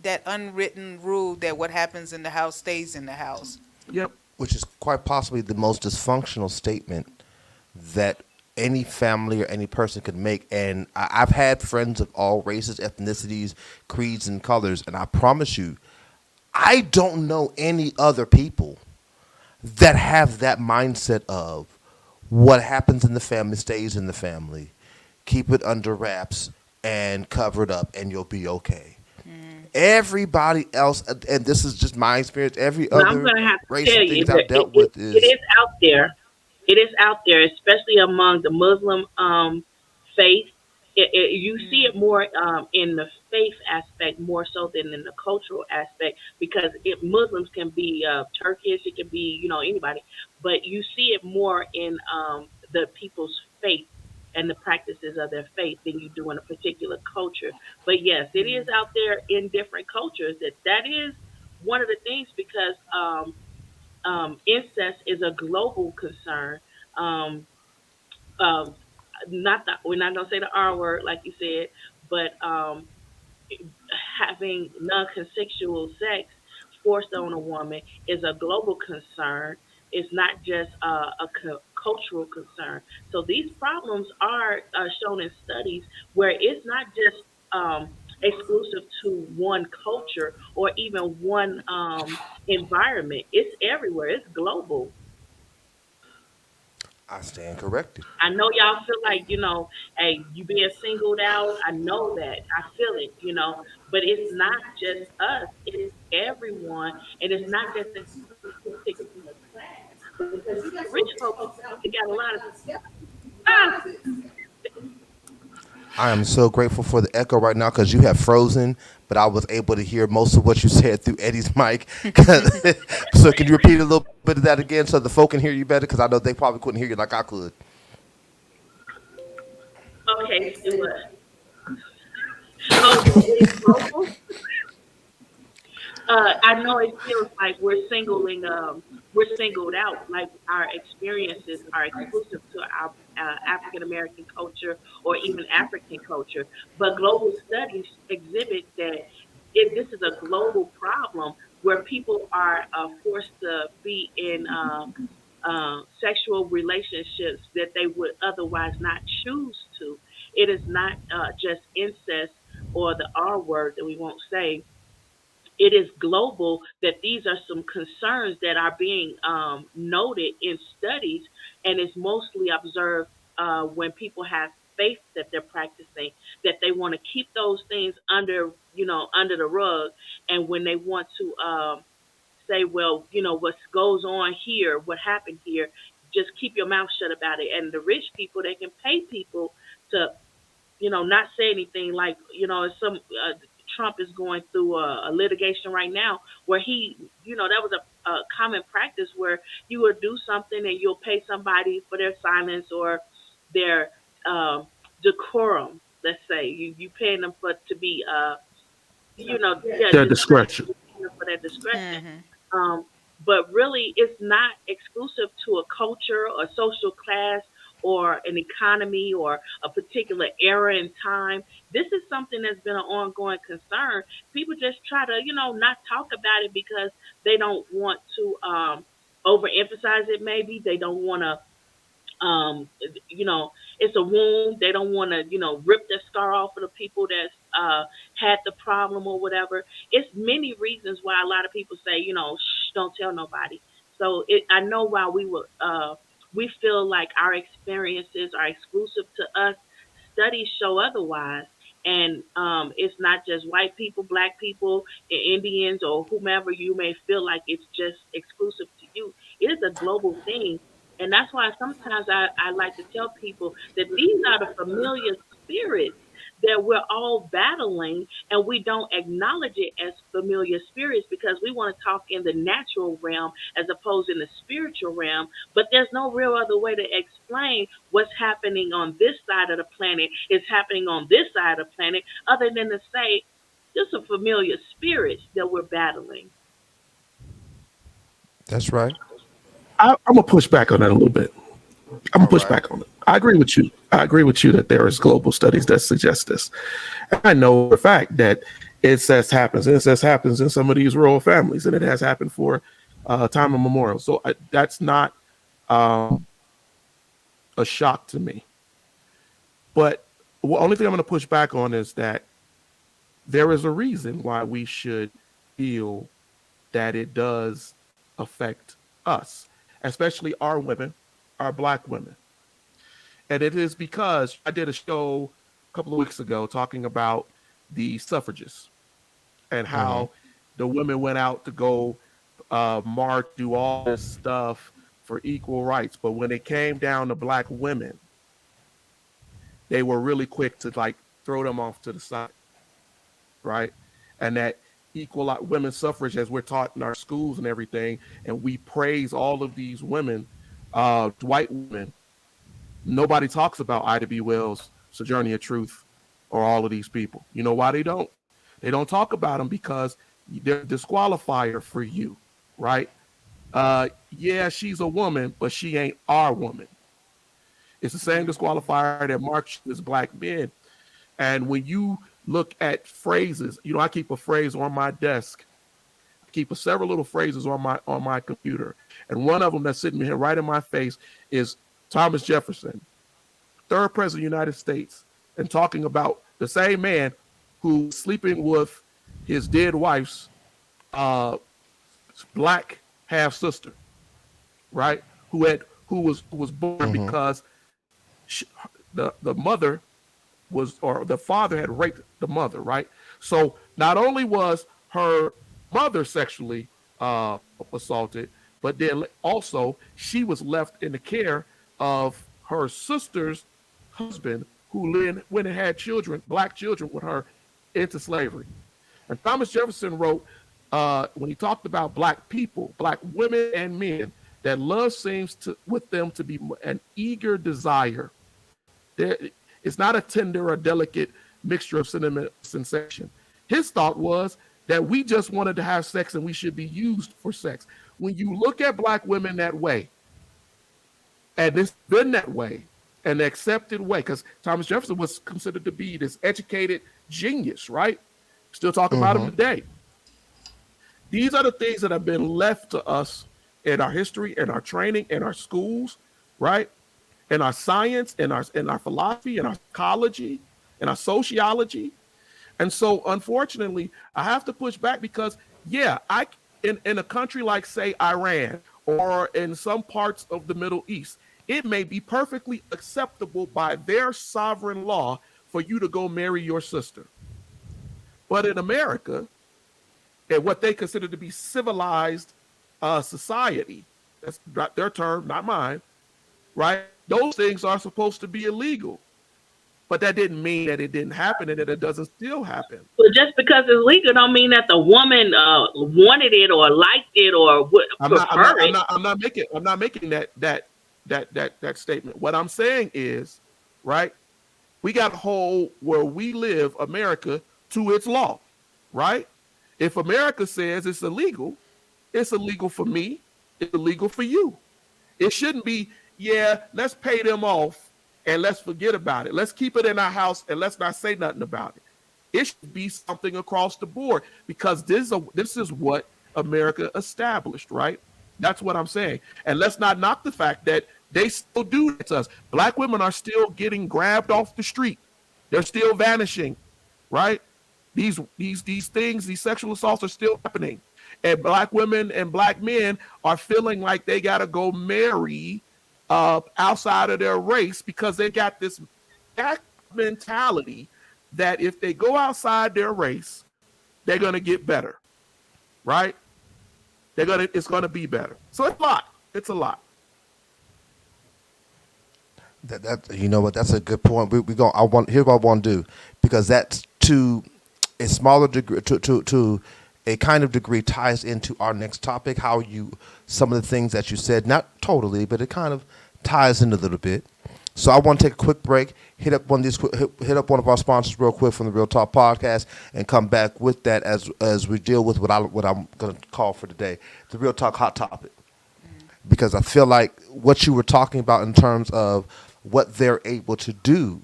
that unwritten rule that what happens in the house stays in the house. Yep. Which is quite possibly the most dysfunctional statement that any family or any person could make. And I've had friends of all races, ethnicities, creeds, and colors, and I promise you, I don't know any other people that have that mindset of what happens in the family stays in the family. Keep it under wraps and cover it up, and you'll be okay. Everybody else, and this is just my experience, every Well, I'm other going to have to race tell and you things that I've dealt with it is is out there. It is out there, especially among the Muslim faith. You see it more in the faith aspect more so than in the cultural aspect because Muslims can be Turkish, it can be anybody, but you see it more in the people's faith and the practices of their faith than you do in a particular culture. But yes, it is out there in different cultures. That is one of the things because incest is a global concern. Um, um, not that we're not gonna say the R word like you said, but having non-consensual sex forced on a woman is a global concern. It's not just a cultural concern. So these problems are shown in studies where it's not just exclusive to one culture or even one environment. It's everywhere. It's global. I stand corrected. I know y'all feel like, hey, you being singled out. I know that. I feel it, but it's not just us, it's everyone. And it's not just a particular class. Because you got rich folks, they got a lot of spouses. I am so grateful for the echo right now because you have frozen, but I was able to hear most of what you said through Eddie's mic. So can you repeat a little bit of that again so the folk can hear you better? Because I know they probably couldn't hear you like I could. Okay, so what? Oh, that it's global? I know it feels like we're singled out, like our experiences are exclusive to our African American culture or even African culture. But global studies exhibit that this is a global problem where people are forced to be in sexual relationships that they would otherwise not choose to. It is not just incest or the R word that we won't say. It is global that these are some concerns that are being noted in studies and is mostly observed when people have faith that they're practicing, that they want to keep those things under, under the rug, and when they want to say, well, what goes on here, what happened here, just keep your mouth shut about it. And the rich people, they can pay people to, not say anything. Like, some Trump is going through a litigation right now where he, that was a common practice where you would do something and you'll pay somebody for their silence or their decorum. Let's say you paying them for to be yeah, Their discretion, discretion. for their discretion. Mhm. Um, but really, it's not exclusive to a culture or social class or an economy or a particular era in time. This is something that's been an ongoing concern. People just try to, not talk about it because they don't want to overemphasize it. Maybe they don't want to um, it's a wound. They don't want to, rip the scar off of the people that's had the problem or whatever. It's many reasons why a lot of people say, shh, don't tell nobody. So I know why we feel like our experiences are exclusive to us. Studies show otherwise. And it's not just white people, black people, Indians, or whomever you may feel like it's just exclusive to you. It is a global thing, and that's why sometimes I like to tell people that these are the familiar spirits that we're all battling, and we don't acknowledge it as familiar spirits because we want to talk in the natural realm as opposed in the spiritual realm. But there's no real other way to explain what's happening on this side of the planet is happening on this side of the planet, other than to say, just a familiar spirits that we're battling. That's right. I'm gonna push back on that a little bit. I'm gonna All push right. back on it. I agree with you. I agree with you that there is global studies that suggest this. And I know for a fact that incest happens in some of these rural families, and it has happened for time immemorial. So that's not um, a shock to me. But the only thing I'm going to push back on is that there is a reason why we should feel that it does affect us, especially our women, our black women. And it is because I did a show a couple of weeks ago talking about the suffragists and Mm-hmm. how the women went out to go march, do all this stuff for equal rights. But when it came down to black women, they were really quick to like throw them off to the side, right? And that equal women's suffrage, as we're taught in our schools and everything, and we praise all of these women, white women. Nobody talks about Ida B. Wells, Sojourner Truth, or all of these people. You know why they don't? They don't talk about them because they're a disqualifier for you, right? Yeah, she's a woman, but she ain't our woman. It's the same disqualifier that marks as black men. And when you look at phrases, I keep a phrase on my desk. I keep several little phrases on my computer, and one of them that's sitting here right in my face is Thomas Jefferson, third president of the United States, and talking about the same man who was sleeping with his dead wife's uh, black half sister, right? Who was born Mm-hmm. because she, the mother was, or the father had raped the mother, right? So not only was her mother sexually assaulted, but then also she was left in the care of her sister's husband, who then went and had children, black children, with her into slavery. And Thomas Jefferson wrote, when he talked about black people, black women and men, that love seems to with them to be an eager desire. There, it's not a tender or delicate mixture of sentiment sensation. His thought was that we just wanted to have sex and we should be used for sex. When you look at black women that way, and it's been that way, an accepted way, because Thomas Jefferson was considered to be this educated genius, right? Still talk about him Mm-hmm. today. These are the things that have been left to us in our history, in our training, in our schools, right? In our science, in our philosophy, in our psychology, in our sociology. And so, unfortunately, I have to push back because, yeah, in a country like, say, Iran, or in some parts of the Middle East, it may be perfectly acceptable by their sovereign law for you to go marry your sister. But in America, and what they consider to be civilized society, that's not their term, not mine, right? Those things are supposed to be illegal. But that didn't mean that it didn't happen and that it doesn't still happen. But just because it's legal don't mean that the woman wanted it or liked it or would prefer it. I'm not making that statement. What I'm saying is, right? We got to hold where we live, America, to its law, right? If America says it's illegal for me, it's illegal for you. It shouldn't be, yeah, let's pay them off and let's forget about it. Let's keep it in our house and let's not say nothing about it. It should be something across the board because this is what America established, right? That's what I'm saying. And let's not knock the fact that they still do it to us. Black women are still getting grabbed off the street. They're still vanishing, right? These things, these sexual assaults are still happening. And Black women and Black men are feeling like they got to go marry outside of their race because they got this mentality that if they go outside their race, they're going to get better, right? It's going to be better. So it's a lot. It's a lot. That you know what? That's a good point. Here's what I want to do, because that's to a smaller degree, to a kind of degree, ties into our next topic. Some of the things that you said, not totally, but it kind of ties in a little bit. So I want to take a quick break, hit up one of our sponsors real quick from the Real Talk Podcast, and come back with that as we deal with what I'm going to call for today, the Real Talk Hot Topic. Because I feel like what you were talking about in terms of what they're able to do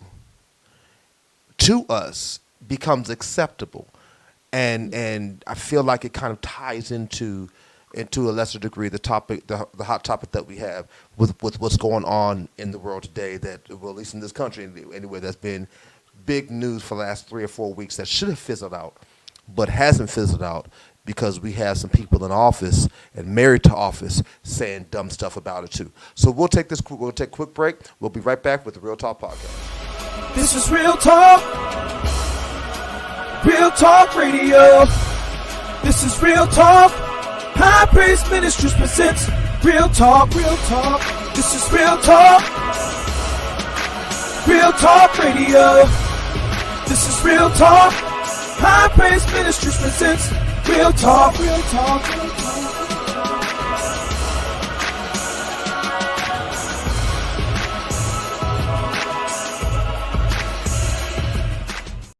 to us becomes acceptable, and I feel like it kind of ties into a lesser degree the topic, the hot topic that we have with what's going on in the world today, that, well, at least in this country anyway, that's been big news for the last 3 or 4 weeks that should have fizzled out, but hasn't fizzled out because we have some people in office and married to office saying dumb stuff about it too. So we'll take a quick break. We'll be right back with the Real Talk Podcast. This is Real Talk. Real Talk Radio. This is Real Talk. High Praise Ministries presents Real Talk. Real Talk. This is Real Talk. Real Talk Radio. This is Real Talk. High Praise Ministries presents Real Talk. Real Talk. Real Talk.